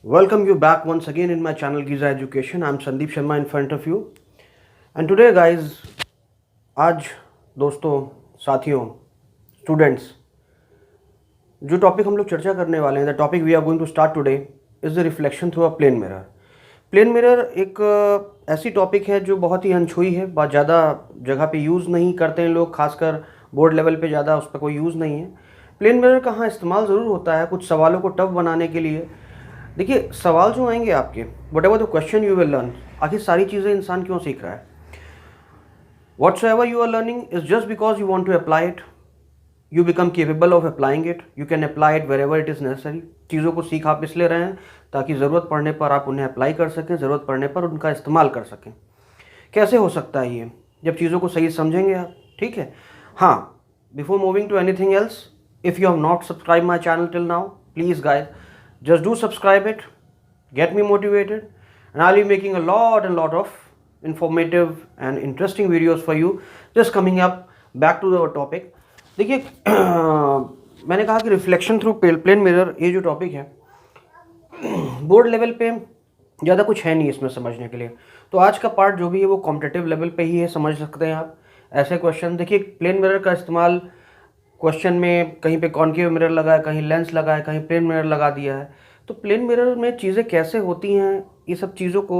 Welcome you back once again in my channel Giza Education. I'm Sandeep Sharma in front of you. And today guys, आज दोस्तों, साथियों, students, जो topic हम लोग चर्चा करने वाले हैं, the topic we are going to start today is the reflection through a plane mirror. Plane mirror एक ऐसी टॉपिक है जो बहुत ही अनछुई है, बहुत ज़्यादा जगह पे यूज़ नहीं करते हैं लोग, खासकर बोर्ड लेवल पे ज़्यादा उस पर कोई यूज़ नहीं है. प्लेन मिरर का हाँ इस्तेमाल ज़रूर होता है कुछ सवालों को टफ बनाने के लिए. देखिए, सवाल जो आएंगे आपके, what ever the question you will learn, आखिर सारी चीज़ें इंसान क्यों सीख रहा है? Whatsoever you are learning is just because you want to apply it. You become capable of applying it. You can apply it wherever it is necessary. चीज़ों को सीख आप इसलिए रहे हैं ताकि ज़रूरत पड़ने पर आप उन्हें अप्लाई कर सकें, ज़रूरत पड़ने पर उनका इस्तेमाल कर सकें. कैसे हो सकता है ये? जब चीज़ों को सही समझेंगे आप. ठीक है. हाँ, before moving to anything else, if you have not subscribe my channel till now, please guys just do subscribe it, get me motivated, and I'll be making a lot and lot of informative and interesting videos for you. Just coming up back to the topic. देखिए, मैंने कहा कि reflection through plane mirror, ये जो topic है board level पे ज़्यादा कुछ है नहीं इसमें समझने के लिए. तो आज का पार्ट जो भी है वो कॉम्पिटिटिव लेवल पे ही है, समझ सकते हैं आप ऐसे क्वेश्चन. देखिए, प्लेन मिरर का इस्तेमाल क्वेश्चन में कहीं पे कॉन्केव मिरर लगा है, कहीं लेंस लगा है, कहीं प्लेन मिरर लगा दिया है. तो प्लेन मिरर में चीज़ें कैसे होती हैं, ये सब चीज़ों को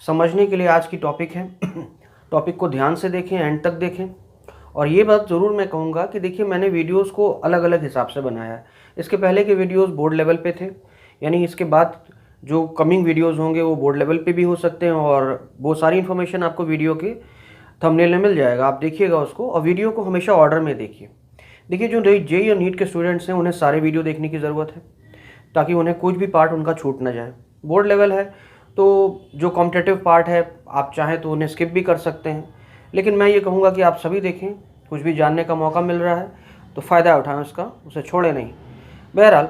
समझने के लिए आज की टॉपिक है. टॉपिक को ध्यान से देखें, एंड तक देखें. और ये बात ज़रूर मैं कहूँगा कि देखिए, मैंने वीडियोस को अलग अलग हिसाब से बनाया है. इसके पहले के वीडियोस बोर्ड लेवल पे थे, यानी इसके बाद जो कमिंग वीडियोज़ होंगे वो बोर्ड लेवल पर भी हो सकते हैं. और वो सारी इन्फॉर्मेशन आपको वीडियो के थंबनेल में मिल जाएगा, आप देखिएगा उसको. और वीडियो को हमेशा ऑर्डर में देखिए. देखिए, जो जेईई और नीट के स्टूडेंट्स हैं उन्हें सारे वीडियो देखने की ज़रूरत है ताकि उन्हें कुछ भी पार्ट उनका छूट ना जाए. बोर्ड लेवल है तो जो कॉम्पिटिटिव पार्ट है आप चाहें तो उन्हें स्किप भी कर सकते हैं, लेकिन मैं ये कहूँगा कि आप सभी देखें. कुछ भी जानने का मौका मिल रहा है तो फ़ायदा उठाएं उसका, उसे छोड़ें नहीं. बहरहाल,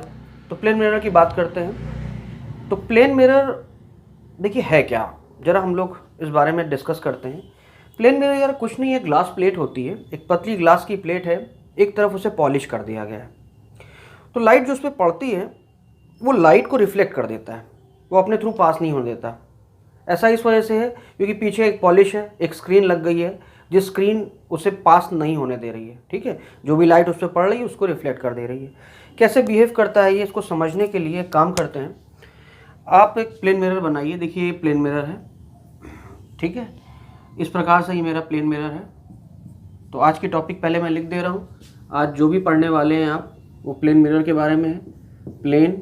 तो प्लेन मिरर की बात करते हैं. तो प्लेन मिरर देखिए है क्या, ज़रा हम लोग इस बारे में डिस्कस करते हैं. प्लेन मिरर यार कुछ नहीं है, ग्लास प्लेट होती है, एक पतली ग्लास की प्लेट है, एक तरफ उसे पॉलिश कर दिया गया है. तो लाइट जो उस पर पड़ती है वो लाइट को रिफ्लेक्ट कर देता है, वो अपने थ्रू पास नहीं होने देता. ऐसा इस वजह से है क्योंकि पीछे एक पॉलिश है, एक स्क्रीन लग गई है, जिस स्क्रीन उसे पास नहीं होने दे रही है. ठीक है, जो भी लाइट उस पर पड़ रही है उसको रिफ्लेक्ट कर दे रही है. कैसे बिहेव करता है ये, इसको समझने के लिए एक काम करते हैं. आप एक प्लेन मिरर बनाइए. देखिए, ये प्लेन मिरर है. ठीक है, इस प्रकार से ये मेरा प्लेन मिरर है. तो आज की टॉपिक पहले मैं लिख दे रहा हूँ. आज जो भी पढ़ने वाले हैं आप, वो प्लेन मिरर के बारे में है. Plane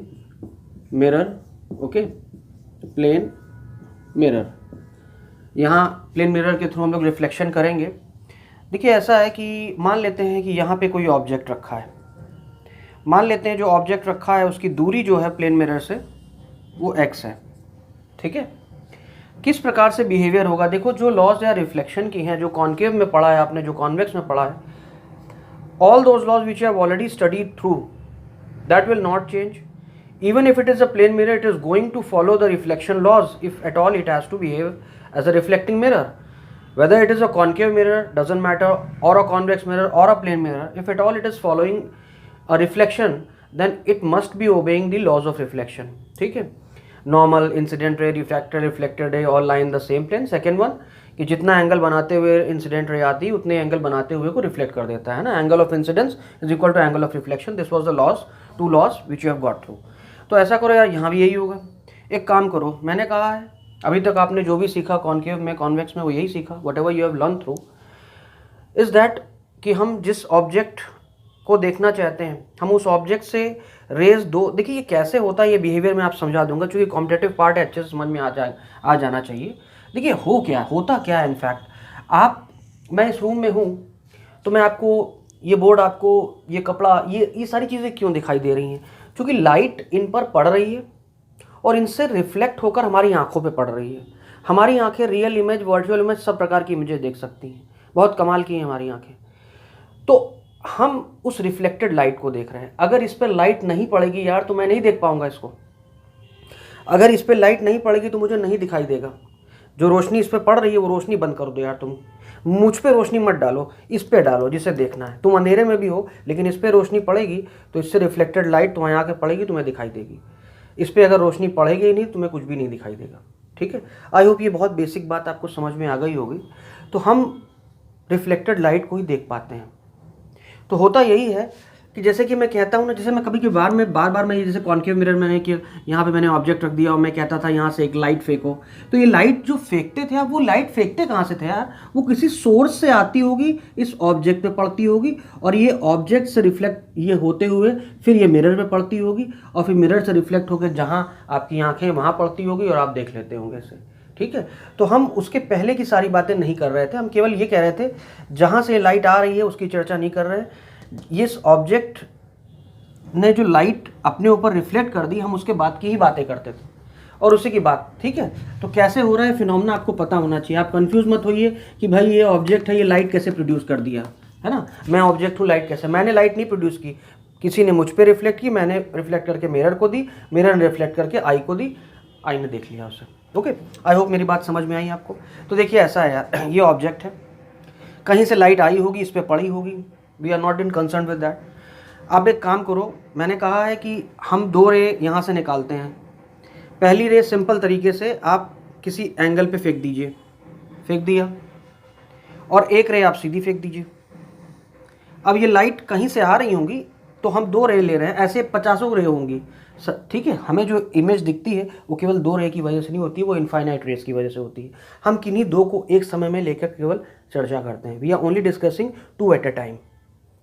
mirror, okay, plane mirror. यहाँ प्लेन मिरर के थ्रू हम लोग रिफ्लेक्शन करेंगे. देखिए, ऐसा है कि मान लेते हैं कि यहाँ पे कोई ऑब्जेक्ट रखा है. मान लेते हैं जो ऑब्जेक्ट रखा है उसकी दूरी जो है प्लेन मिरर से वो x है. ठीक है, किस प्रकार से बिहेवियर होगा. देखो, जो लॉज या रिफ्लेक्शन की हैं, जो कॉन्केव में पढ़ा है आपने, जो कॉन्वेक्स में पढ़ा है, all those laws which you have already studied through, that will not change. Even if it is a plane mirror, it is going to follow the reflection laws. If at all it has to behave as a reflecting mirror, whether it is a concave mirror doesn't matter, or a convex mirror or a plane mirror, if at all it is following a reflection, then it must be obeying the laws of reflection. ठीक है, normal, incident ray, refracted, reflected ray, all lie in the same plane. Second one, कि जितना angle बनाते हुए incident ray आती है उतने angle बनाते हुए को रिफ्लेक्ट कर देता है ना. Angle of incidence is equal to angle of reflection. This was the laws, two laws which you have got through. तो ऐसा करो यार, यहाँ भी यही होगा. एक काम करो, मैंने कहा है अभी तक आपने जो भी सीखा कॉन्केव में, कॉन्वेक्स में, वो यही सीखा. What ever you have learn through is that कि हम जिस ऑब्जेक्ट को देखना चाहते हैं, हम उस ऑब्जेक्ट से रेज दो. देखिए, ये कैसे होता है, ये बिहेवियर मैं आप समझा दूंगा, क्योंकि कॉम्पिटेटिव पार्ट है, अच्छे से समझ में आ जाना चाहिए. देखिए, होता क्या है. इनफैक्ट मैं इस रूम में हूँ तो मैं आपको ये बोर्ड, आपको ये कपड़ा, ये सारी चीज़ें क्यों दिखाई दे रही हैं? क्योंकि लाइट इन पर पड़ रही है और इनसे रिफ्लेक्ट होकर हमारी आंखों पे पड़ रही है. हमारी आंखें रियल इमेज, वर्चुअल इमेज, सब प्रकार की इमेजेस देख सकती हैं. बहुत कमाल की हैं हमारी आंखें. तो हम उस रिफ्लेक्टेड लाइट को देख रहे हैं. अगर इस पर लाइट नहीं पड़ेगी यार तो मैं नहीं देख पाऊंगा इसको. अगर इस पर लाइट नहीं पड़ेगी तो मुझे नहीं दिखाई देगा. जो रोशनी इस पर पड़ रही है वो रोशनी बंद कर दो यार. तुम मुझ पे रोशनी मत डालो, इस पे डालो जिसे देखना है. तुम अंधेरे में भी हो लेकिन इस पे रोशनी पड़ेगी तो इससे रिफ्लेक्टेड लाइट तुम्हारी आंखें पड़ेगी, तुम्हें दिखाई देगी. इस पर अगर रोशनी पड़ेगी ही नहीं तुम्हें कुछ भी नहीं दिखाई देगा। ठीक है, आई होप ये बहुत बेसिक बात आपको समझ में आ गई होगी। तो हम रिफ्लेक्टेड लाइट को ही देख पाते हैं। तो होता यही है कि जैसे कि मैं कहता हूँ ना, जैसे मैं कभी के बार बार मैं जैसे कॉन्केव मिरर मैंने कि यहाँ पे मैंने ऑब्जेक्ट रख दिया और मैं कहता था यहाँ से एक लाइट फेंको, तो ये लाइट जो फेंकते थे आप, वो लाइट फेंकते कहाँ से थे यार? वो किसी सोर्स से आती होगी, इस ऑब्जेक्ट पे पड़ती होगी, और ये ऑब्जेक्ट से रिफ्लेक्ट ये होते हुए फिर ये मिरर पे पड़ती होगी, और फिर मिरर से रिफ्लेक्ट होकर जहाँ आपकी आँखें वहाँ पड़ती होगी और आप देख लेते होंगे इसे। ठीक है, तो हम उसके पहले की सारी बातें नहीं कर रहे थे, हम केवल ये कह रहे थे जहाँ से लाइट आ रही है उसकी चर्चा नहीं कर रहे। इस ऑब्जेक्ट ने जो लाइट अपने ऊपर रिफ्लेक्ट कर दी, हम उसके बाद की ही बातें करते थे और उसी की बात। ठीक है, तो कैसे हो रहा है फिनोमेना आपको पता होना चाहिए। आप कंफ्यूज मत होइए कि भाई ये ऑब्जेक्ट है, ये लाइट कैसे प्रोड्यूस कर दिया, है ना? मैं ऑब्जेक्ट हूँ, लाइट कैसे? मैंने लाइट नहीं प्रोड्यूस की, किसी ने मुझ पर रिफ्लेक्ट की, मैंने रिफ्लेक्ट करके मिरर को दी, मिरर ने रिफ्लेक्ट करके आई को दी, आई ने देख लिया उसे। ओके, आई होप मेरी बात समझ में आई आपको। तो देखिए ऐसा है यार, ये ऑब्जेक्ट है, कहीं से लाइट आई होगी, इस पर पड़ी होगी, we are not in concern with that. आप एक काम करो, मैंने कहा है कि हम दो रे यहाँ से निकालते हैं। पहली रे सिंपल तरीके से आप किसी एंगल पे फेंक दीजिए, फेंक दिया, और एक रे आप सीधी फेंक दीजिए। अब ये लाइट कहीं से आ रही होंगी, तो हम दो रे ले रहे हैं, ऐसे 50 रे होंगी। ठीक है, हमें जो इमेज दिखती है वो केवल दो रे की वजह से नहीं होती, वो इनफाइनाइट रेस की वजह से होती है। हम किन्हीं दो को एक समय में लेकर केवल चर्चा करते हैं। We are only discussing 2 at a time.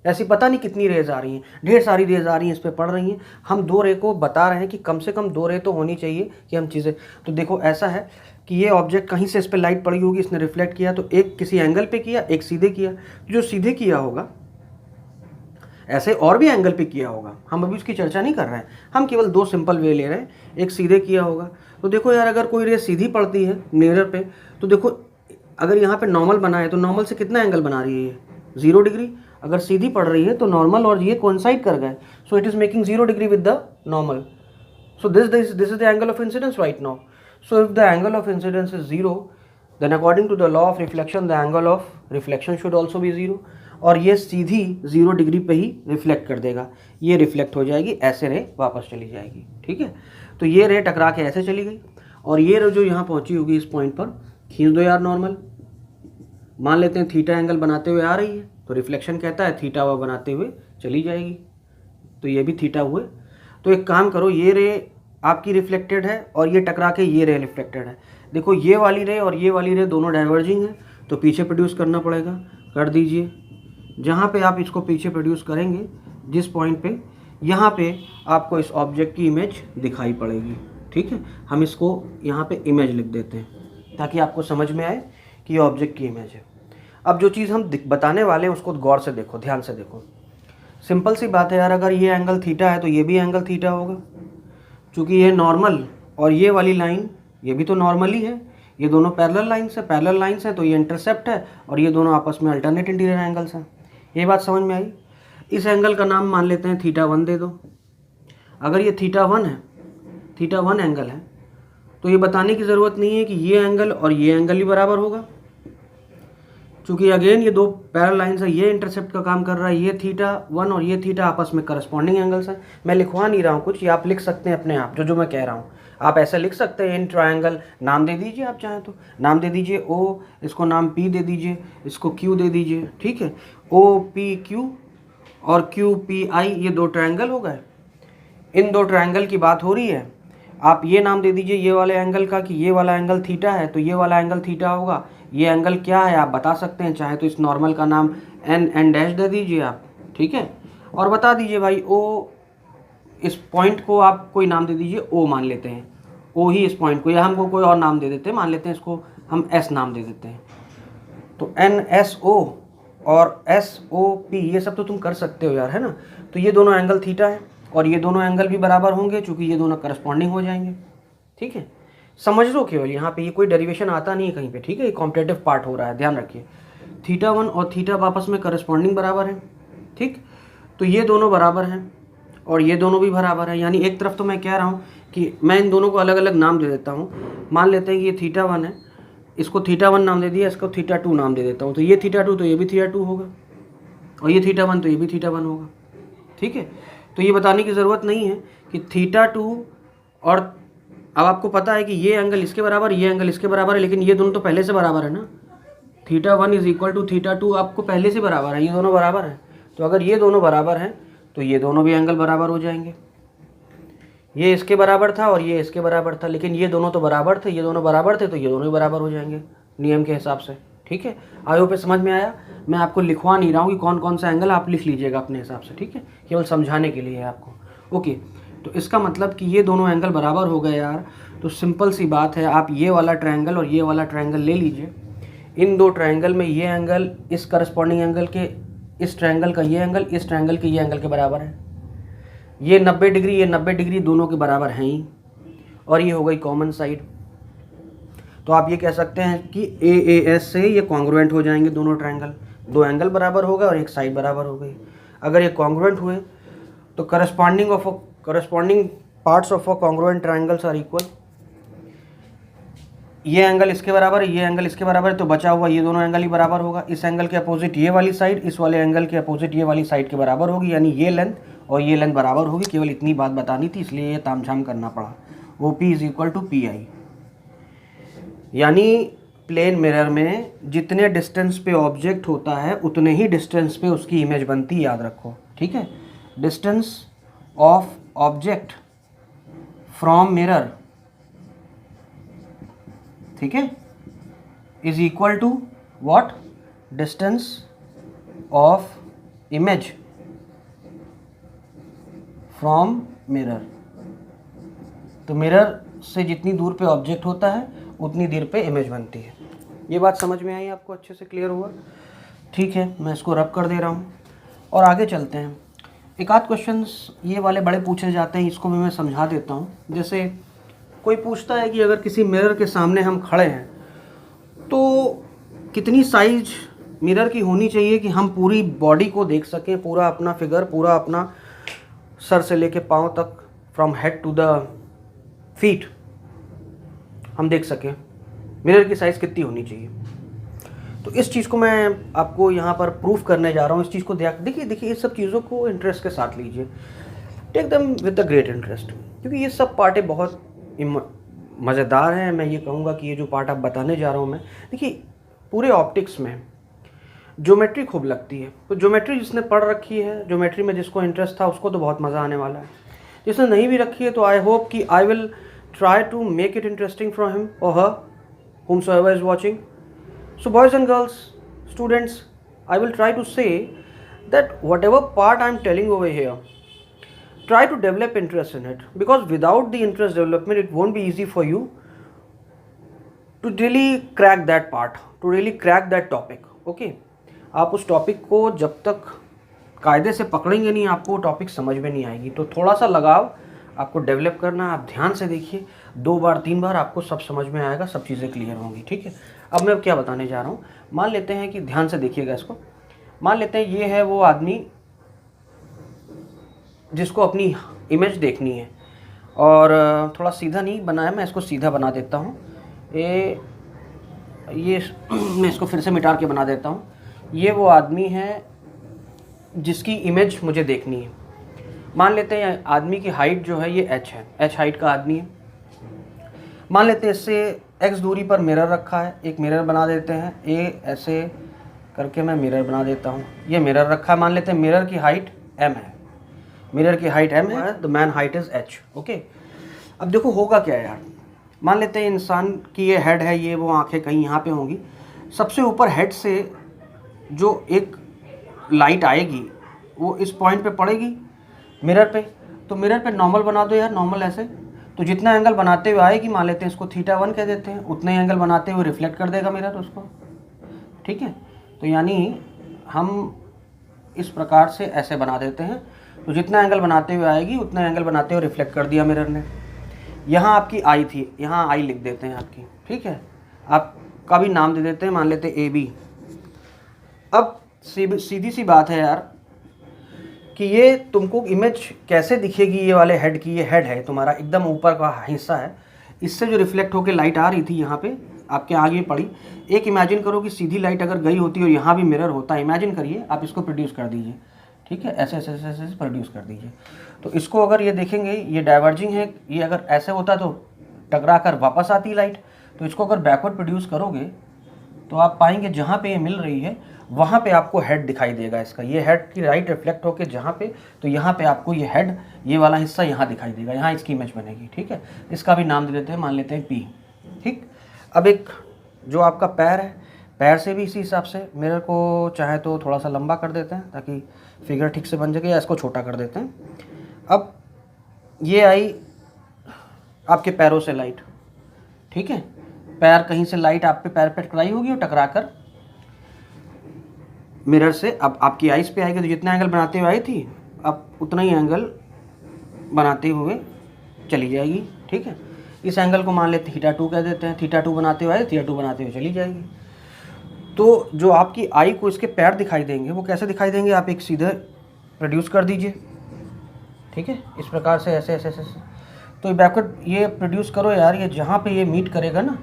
ऐसी पता नहीं कितनी रेज आ रही हैं, ढेर सारी रेज आ रही हैं, इस पर पड़ रही हैं। हम दो रे को बता रहे हैं कि कम से कम दो रे तो होनी चाहिए कि हम चीज़ें। तो देखो ऐसा है कि ये ऑब्जेक्ट कहीं से इस पर लाइट पड़ी होगी, इसने रिफ्लेक्ट किया, तो एक किसी एंगल पे किया, एक सीधे किया। जो सीधे किया होगा, ऐसे और भी एंगल पे किया होगा, हम अभी उसकी चर्चा नहीं कर रहे हैं, हम केवल दो सिंपल वे ले रहे हैं। एक सीधे किया होगा, तो देखो यार अगर कोई रे सीधी पड़ती है मिरर पे, तो देखो अगर यहाँ पे नॉर्मल बना है तो नॉर्मल से कितना एंगल बना रही है ये? 0 डिग्री। अगर सीधी पड़ रही है तो नॉर्मल और ये कोइंसाइड कर गए, so it is making 0 degree with the normal. So this is the angle of incidence right now. So if the angle of incidence is 0, then according to the law of reflection the angle of reflection should also be 0, और ये सीधी 0 degree पे ही reflect कर देगा। ये reflect हो जाएगी, ऐसे रे वापस चली जाएगी। ठीक है, तो ये रे टकरा के ऐसे चली गई, और ये रे जो यहाँ पहुँची होगी इस पॉइंट पर, खींच दो यार नॉर्मल, मान लेते हैं थीटा एंगल बनाते हुए आ रही है, तो रिफ्लेक्शन कहता है थीटा वह बनाते हुए चली जाएगी, तो ये भी थीटा हुए। तो एक काम करो, ये रे आपकी रिफ्लेक्टेड है और ये टकरा के ये रे रिफ्लेक्टेड है। देखो ये वाली रे और ये वाली रे दोनों डाइवर्जिंग है, तो पीछे प्रोड्यूस करना पड़ेगा, कर दीजिए। जहाँ पे आप इसको पीछे प्रोड्यूस करेंगे, जिस पॉइंट पे, यहाँ पे आपको इस ऑब्जेक्ट की इमेज दिखाई पड़ेगी। ठीक है, हम इसको यहाँ पे इमेज लिख देते हैं ताकि आपको समझ में आए कि ये ऑब्जेक्ट की इमेज है। अब जो चीज़ हम बताने वाले हैं उसको गौर से देखो, ध्यान से देखो। सिंपल सी बात है यार, अगर ये एंगल थीटा है तो ये भी एंगल थीटा होगा, क्योंकि ये नॉर्मल और ये वाली लाइन ये भी तो नॉर्मल ही है, ये दोनों पैरेलल लाइन्स है, पैरेलल लाइन्स है, तो ये इंटरसेप्ट है, और ये दोनों आपस में अल्टरनेट इंटीरियर एंगल्स हैं। ये बात समझ में आई? इस एंगल का नाम मान लेते हैं थीटा 1 दे दो। अगर ये थीटा 1 है, थीटा 1 एंगल है, तो ये बताने की ज़रूरत नहीं है कि ये एंगल और ये एंगल ही बराबर होगा, क्योंकि अगेन ये दो पैरेलल लाइन्स है, ये इंटरसेप्ट का काम कर रहा है। ये थीटा 1 और ये थीटा आपस में करस्पॉन्डिंग एंगल्स हैं। मैं लिखवा नहीं रहा हूँ कुछ, ये आप लिख सकते हैं अपने आप, जो मैं कह रहा हूँ आप ऐसे लिख सकते हैं। इन ट्रायंगल नाम दे दीजिए, आप चाहें तो नाम दे दीजिए O, इसको नाम P दे दीजिए, इसको Q दे दीजिए। ठीक है, OPQ और QPI ये दो ट्रायंगल हो गए। इन दो ट्रायंगल की बात हो रही है, आप ये नाम दे दीजिए ये वाले एंगल का कि ये वाला एंगल थीटा है, तो ये वाला एंगल थीटा होगा। ये एंगल क्या है आप बता सकते हैं, चाहे तो इस नॉर्मल का नाम n डैश दे दीजिए आप। ठीक है, और बता दीजिए भाई O, इस पॉइंट को आप कोई नाम दे दीजिए, O मान लेते हैं, O ही इस पॉइंट को, या हमको कोई और नाम दे देते हैं, मान लेते हैं इसको हम S नाम दे देते हैं। तो NSO और SOP ये सब तो तुम कर सकते हो यार, है ना? तो ये दोनों एंगल थीटा है और ये दोनों एंगल भी बराबर होंगे, चूँकि ये दोनों करस्पॉन्डिंग हो जाएंगे। ठीक है, समझ लो केवल, यहाँ पे ये कोई डेरिवेशन आता नहीं है कहीं पे। ठीक है, ये कॉम्पिटेटिव पार्ट हो रहा है, ध्यान रखिए। थीटा 1 और थीटा आपस में करस्पॉन्डिंग बराबर है। ठीक, तो ये दोनों बराबर हैं और ये दोनों भी बराबर है, यानी एक तरफ तो मैं कह रहा हूँ कि मैं इन दोनों को अलग अलग नाम दे देता हूँ। मान लेते हैं कि ये थीटा 1 है, इसको थीटा 1 नाम दे दिया, इसको थीटा 2 नाम दे देता हूँ, तो ये थीटा 2 तो ये भी थीटा 2 होगा, और ये थीटा 1 तो ये भी थीटा 1 होगा। ठीक है, तो ये बताने की ज़रूरत नहीं है कि थीटा 2 और अब आपको पता है कि ये एंगल इसके बराबर, ये एंगल इसके बराबर है, लेकिन ये दोनों तो पहले से बराबर है ना। θ1 इज इक्वल टू θ2 आपको पहले से बराबर है, ये दोनों बराबर हैं। तो अगर ये दोनों बराबर हैं तो ये दोनों भी एंगल बराबर हो जाएंगे। ये इसके बराबर था और ये इसके बराबर था, लेकिन ये दोनों तो बराबर थे, ये दोनों बराबर थे, तो ये दोनों भी बराबर हो जाएंगे नियम के हिसाब से। ठीक है, आई होप समझ में आया। मैं आपको लिखवा नहीं रहा हूँ कि कौन कौन सा एंगल, आप लिख लीजिएगा अपने हिसाब से। ठीक है, केवल समझाने के लिए है आपको। ओके, तो इसका मतलब कि ये दोनों एंगल बराबर हो गए यार। तो सिंपल सी बात है, आप ये वाला ट्रायंगल और ये वाला ट्रायंगल ले लीजिए। इन दो ट्रायंगल में ये एंगल इस करस्पॉन्डिंग एंगल के, इस ट्रायंगल का ये एंगल इस ट्रायंगल के ये एंगल के बराबर है। ये 90 डिग्री, ये 90 डिग्री दोनों के बराबर हैं ही, और ये हो गई कॉमन साइड। तो आप ये कह सकते हैं कि AAS से ये कॉन्ग्रुएंट हो जाएंगे दोनों ट्रायंगल। दो एंगल बराबर हो गए और एक साइड बराबर हो गई। अगर ये कॉन्ग्रुएंट हुए तो corresponding parts of a congruent triangles are equal. ये एंगल इसके बराबर है, ये एंगल इसके बराबर है, तो बचा हुआ ये दोनों एंगल ही बराबर होगा। इस एंगल के अपोजिट ये वाली साइड इस वाले एंगल के अपोजिट ये वाली साइड के बराबर होगी, यानी ये लेंथ और ये लेंथ बराबर होगी। केवल इतनी बात बतानी थी, इसलिए ये तामझाम करना पड़ा। OP is equal to PI, यानी प्लेन मिरर में जितने डिस्टेंस पे ऑब्जेक्ट होता है उतने ही डिस्टेंस पे उसकी इमेज बनती है, याद रखो। ठीक है, distance of object from mirror, ठीक है, is equal to what, distance of image from mirror. तो मिरर से जितनी दूर पे ऑब्जेक्ट होता है उतनी देर पे इमेज बनती है। ये बात समझ में आई आपको, अच्छे से क्लियर हुआ? ठीक है, मैं इसको रब कर दे रहा हूँ और आगे चलते हैं। एक आध क्वेश्चंस ये वाले बड़े पूछे जाते हैं, इसको भी मैं समझा देता हूँ। जैसे कोई पूछता है कि अगर किसी मिरर के सामने हम खड़े हैं तो कितनी साइज मिरर की होनी चाहिए कि हम पूरी बॉडी को देख सकें, पूरा अपना फिगर, पूरा अपना सर से लेके पाँव तक, from head to the feet हम देख सकें। मिरर की साइज़ कितनी होनी चाहिए? तो इस चीज़ को मैं आपको यहाँ पर प्रूफ करने जा रहा हूँ। इस चीज़ को देखिए ये सब चीज़ों को इंटरेस्ट के साथ लीजिए, take them with the great interest, क्योंकि ये सब पार्टें बहुत मज़ेदार हैं। मैं ये कहूँगा कि ये जो पार्ट आप बताने जा रहा हूँ मैं, देखिए पूरे ऑप्टिक्स में ज्योमेट्री खूब लगती है। तो ज्योमेट्री जिसने पढ़ रखी है, ज्योमेट्री में जिसको इंटरेस्ट था, उसको तो बहुत मज़ा आने वाला है। जिसने नहीं भी रखी है तो आई होप कि I will try to make it interesting for him or her, whomsoever is watching. So boys and girls, students, I will try to say that whatever part I am telling over here, try to develop interest in it, because without the interest development it won't be easy for you to really crack that part, to really crack that topic. Okay, आप उस topic को जब तक कायदे से पकड़ेंगे नहीं, आपको टॉपिक समझ में नहीं आएगी। तो थोड़ा सा लगाव आपको डेवलप करना। आप ध्यान से देखिए, 2 बार 3 बार आपको सब समझ में आएगा, सब चीज़ें क्लियर होंगी। ठीक है, अब मैं क्या बताने जा रहा हूँ, मान लेते हैं कि, ध्यान से देखिएगा इसको, मान लेते हैं ये है वो आदमी जिसको अपनी इमेज देखनी है, और थोड़ा सीधा नहीं बनाया, मैं इसको सीधा बना देता हूँ। ये मैं इसको फिर से मिटा के बना देता हूँ। ये वो आदमी है जिसकी इमेज मुझे देखनी है। मान लेते हैं आदमी की हाइट जो है ये h है, h हाइट का आदमी है। मान लेते हैं इससे x दूरी पर मिरर रखा है, एक मिरर बना देते हैं, ऐसे करके मैं मिरर बना देता हूँ। ये मिरर रखा है, मान लेते हैं मिरर की हाइट m है, मिरर की हाइट m है, the man height is h। Okay, अब देखो होगा क्या यार, मान लेते हैं इंसान की ये हेड है, ये वो आँखें कहीं यहाँ पे होंगी। सबसे ऊपर हेड से जो एक लाइट आएगी वो इस पॉइंट पे पड़ेगी मिरर पे। तो मिरर पे नॉर्मल बना दो यार, नॉर्मल ऐसे। तो जितना एंगल बनाते हुए आएगी, मान लेते हैं इसको θ1 कह देते हैं, उतने एंगल बनाते हुए रिफ्लेक्ट कर देगा मिरर उसको। ठीक है, तो यानी हम इस प्रकार से ऐसे बना देते हैं। तो जितना एंगल बनाते हुए आएगी उतना एंगल बनाते हुए रिफ्लेक्ट कर दिया मिरर ने। यहाँ आपकी आई थी, यहाँ आई लिख देते हैं आपकी। ठीक है, आपका भी नाम दे देते हैं, मान लेते हैं AB। अब सीधी सी बात है यार कि ये तुमको इमेज कैसे दिखेगी ये वाले हेड की। ये हेड है तुम्हारा, एकदम ऊपर का हिस्सा है, इससे जो रिफ्लेक्ट होकर लाइट आ रही थी यहाँ पे आपके आगे पड़ी। एक इमेजिन करो कि सीधी लाइट अगर गई होती और यहाँ भी मिरर होता, इमेजिन करिए, आप इसको प्रोड्यूस कर दीजिए। ठीक है, ऐसे ऐसे ऐसे ऐसे प्रोड्यूस कर दीजिए। तो इसको अगर ये देखेंगे, ये डाइवर्जिंग है, ये अगर ऐसे होता तो टकरा कर वापस आती लाइट। तो इसको अगर बैकवर्ड प्रोड्यूस करोगे तो आप पाएंगे जहाँ पे ये मिल रही है वहाँ पे आपको हेड दिखाई देगा इसका। ये हेड की लाइट रिफ्लेक्ट होकर जहाँ पे, तो यहाँ पे आपको ये हेड, ये वाला हिस्सा यहाँ दिखाई देगा, यहाँ इसकी इमेज बनेगी। ठीक है, इसका भी नाम दे देते हैं, मान लेते हैं पी। ठीक, अब एक जो आपका पैर है, पैर से भी इसी हिसाब से मिरर को चाहे तो थोड़ा सा लंबा कर देते हैं ताकि फिगर ठीक से बन जाए, या इसको छोटा कर देते हैं। अब ये आई आपके पैरों से लाइट। ठीक है, पैर कहीं से लाइट आप पे पैर पे टकराई होगी और टकरा कर मिरर से अब आपकी आइस पे आएगी। तो जितना एंगल बनाते हुए आई थी अब उतना ही एंगल बनाते हुए चली जाएगी। ठीक है, इस एंगल को मान लेते θ2 कह देते हैं। θ2 बनाते हुए आए, θ2 बनाते हुए चली जाएगी। तो जो आपकी आई को इसके पैर दिखाई देंगे वो कैसे दिखाई देंगे, आप एक सीधे प्रोड्यूस कर दीजिए। ठीक है, इस प्रकार से ऐसे ऐसे ऐसे। तो बैकवर्ड ये प्रोड्यूस करो यार, ये जहाँ पे ये मीट करेगा ना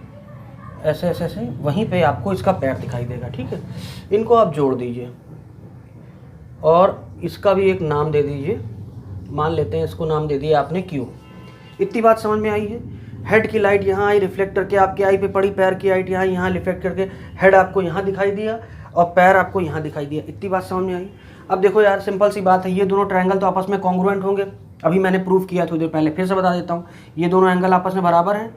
ऐसे ऐसे ऐसे, वहीं पे आपको इसका पैर दिखाई देगा। ठीक है, इनको आप जोड़ दीजिए और इसका भी एक नाम दे दीजिए। मान लेते हैं इसको नाम दे दिया आपने क्यू। इतनी बात समझ में आई है। हेड की लाइट यहाँ आई, रिफ्लेक्ट करके आपकी आई पे पड़ी, पैर की लाइट यहाँ रिफ्लेक्ट करके हेड आपको यहाँ दिखाई दिया और पैर आपको यहाँ दिखाई दिया। इतनी बात समझ में आई। अब देखो यार, सिंपल सी बात है, ये दोनों ट्रायंगल तो आपस में कॉन्ग्रुएंट होंगे। अभी मैंने प्रूव किया थोड़ी देर पहले, फिर से बता देता हूँ। ये दोनों एंगल आपस में बराबर हैं।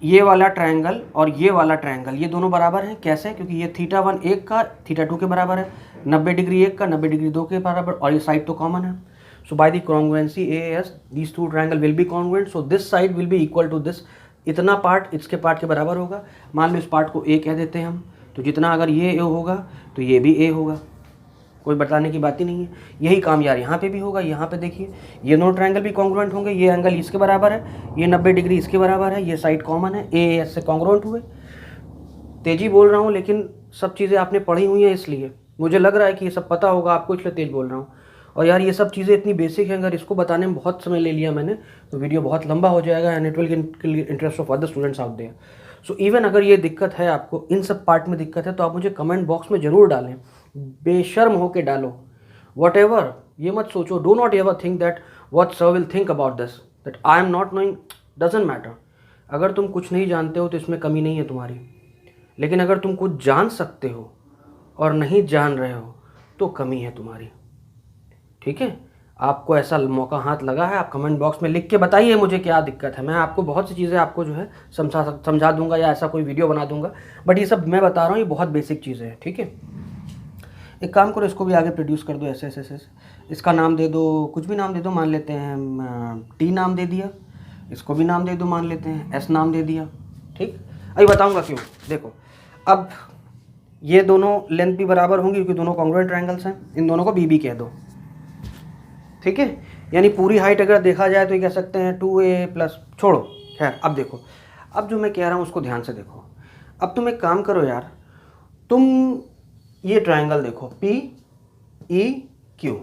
ये वाला ट्रायंगल और ये वाला ट्रायंगल, ये दोनों बराबर हैं। कैसे? क्योंकि ये θ1 एक का θ2 के बराबर है, 90 डिग्री एक का 90 डिग्री दो के बराबर, और ये साइड तो कॉमन है। So by the congruency AAS these two triangle will be congruent, so this side will be equal to this. इतना पार्ट इसके पार्ट के बराबर होगा। मान लो इस पार्ट को A कह देते हैं हम, तो जितना अगर ये A होगा तो ये भी A होगा। कोई बताने की बात ही नहीं है। यही काम यार यहाँ पे भी होगा। यहाँ पे देखिए, ये दोनों ट्रायंगल भी कॉन्ग्रुएंट होंगे। ये एंगल इसके बराबर है, ये 90 डिग्री इसके बराबर है, ये साइड कॉमन है, AAS से कॉन्ग्रुएंट हुए। तेजी बोल रहा हूँ लेकिन सब चीज़ें आपने पढ़ी हुई हैं, इसलिए मुझे लग रहा है कि ये सब पता होगा आपको, इसलिए तेज बोल रहा हूँ। और यार ये सब चीज़ें इतनी बेसिक हैं, अगर इसको बताने में बहुत समय ले लिया मैंने तो वीडियो बहुत लंबा हो जाएगा, and it will interest of other students out there. So even अगर ये दिक्कत है आपको, इन सब पार्ट में दिक्कत है, तो आप मुझे कमेंट बॉक्स में ज़रूर डालें, बेशर्म होके डालो। वट एवर, ये मत सोचो, do not ever think that what sir will think about this, that I am not knowing, doesn't matter. अगर तुम कुछ नहीं जानते हो तो इसमें कमी नहीं है तुम्हारी, लेकिन अगर तुम कुछ जान सकते हो और नहीं जान रहे हो तो कमी है तुम्हारी। ठीक है, आपको ऐसा मौका हाथ लगा है, आप कमेंट बॉक्स में लिख के बताइए मुझे क्या दिक्कत है। मैं आपको बहुत सी चीज़ें आपको जो है समझा दूंगा, या ऐसा कोई वीडियो बना दूंगा, बट ये सब मैं बता रहा हूँ, ये बहुत बेसिक चीज़ें हैं। ठीक है, एक काम करो, इसको भी आगे प्रोड्यूस कर दो ऐसे ऐसे ऐसे। इसका नाम दे दो, कुछ भी नाम दे दो, मान लेते हैं T नाम दे दिया, इसको भी नाम दे दो, मान लेते हैं S नाम दे दिया। ठीक, अभी बताऊँगा क्यों। देखो, अब ये दोनों लेंथ भी बराबर होंगी क्योंकि दोनों कॉन्ग्रुएंट ट्रायंगल्स हैं, इन दोनों को BB कह दो। ठीक है, यानी पूरी हाइट अगर देखा जाए तो ये कह सकते हैं 2A प्लस, छोड़ो खैर। अब देखो, अब जो मैं कह रहा हूँ उसको ध्यान से देखो। अब तुम एक काम करो यार, तुम ये ट्रायंगल देखो PEQ।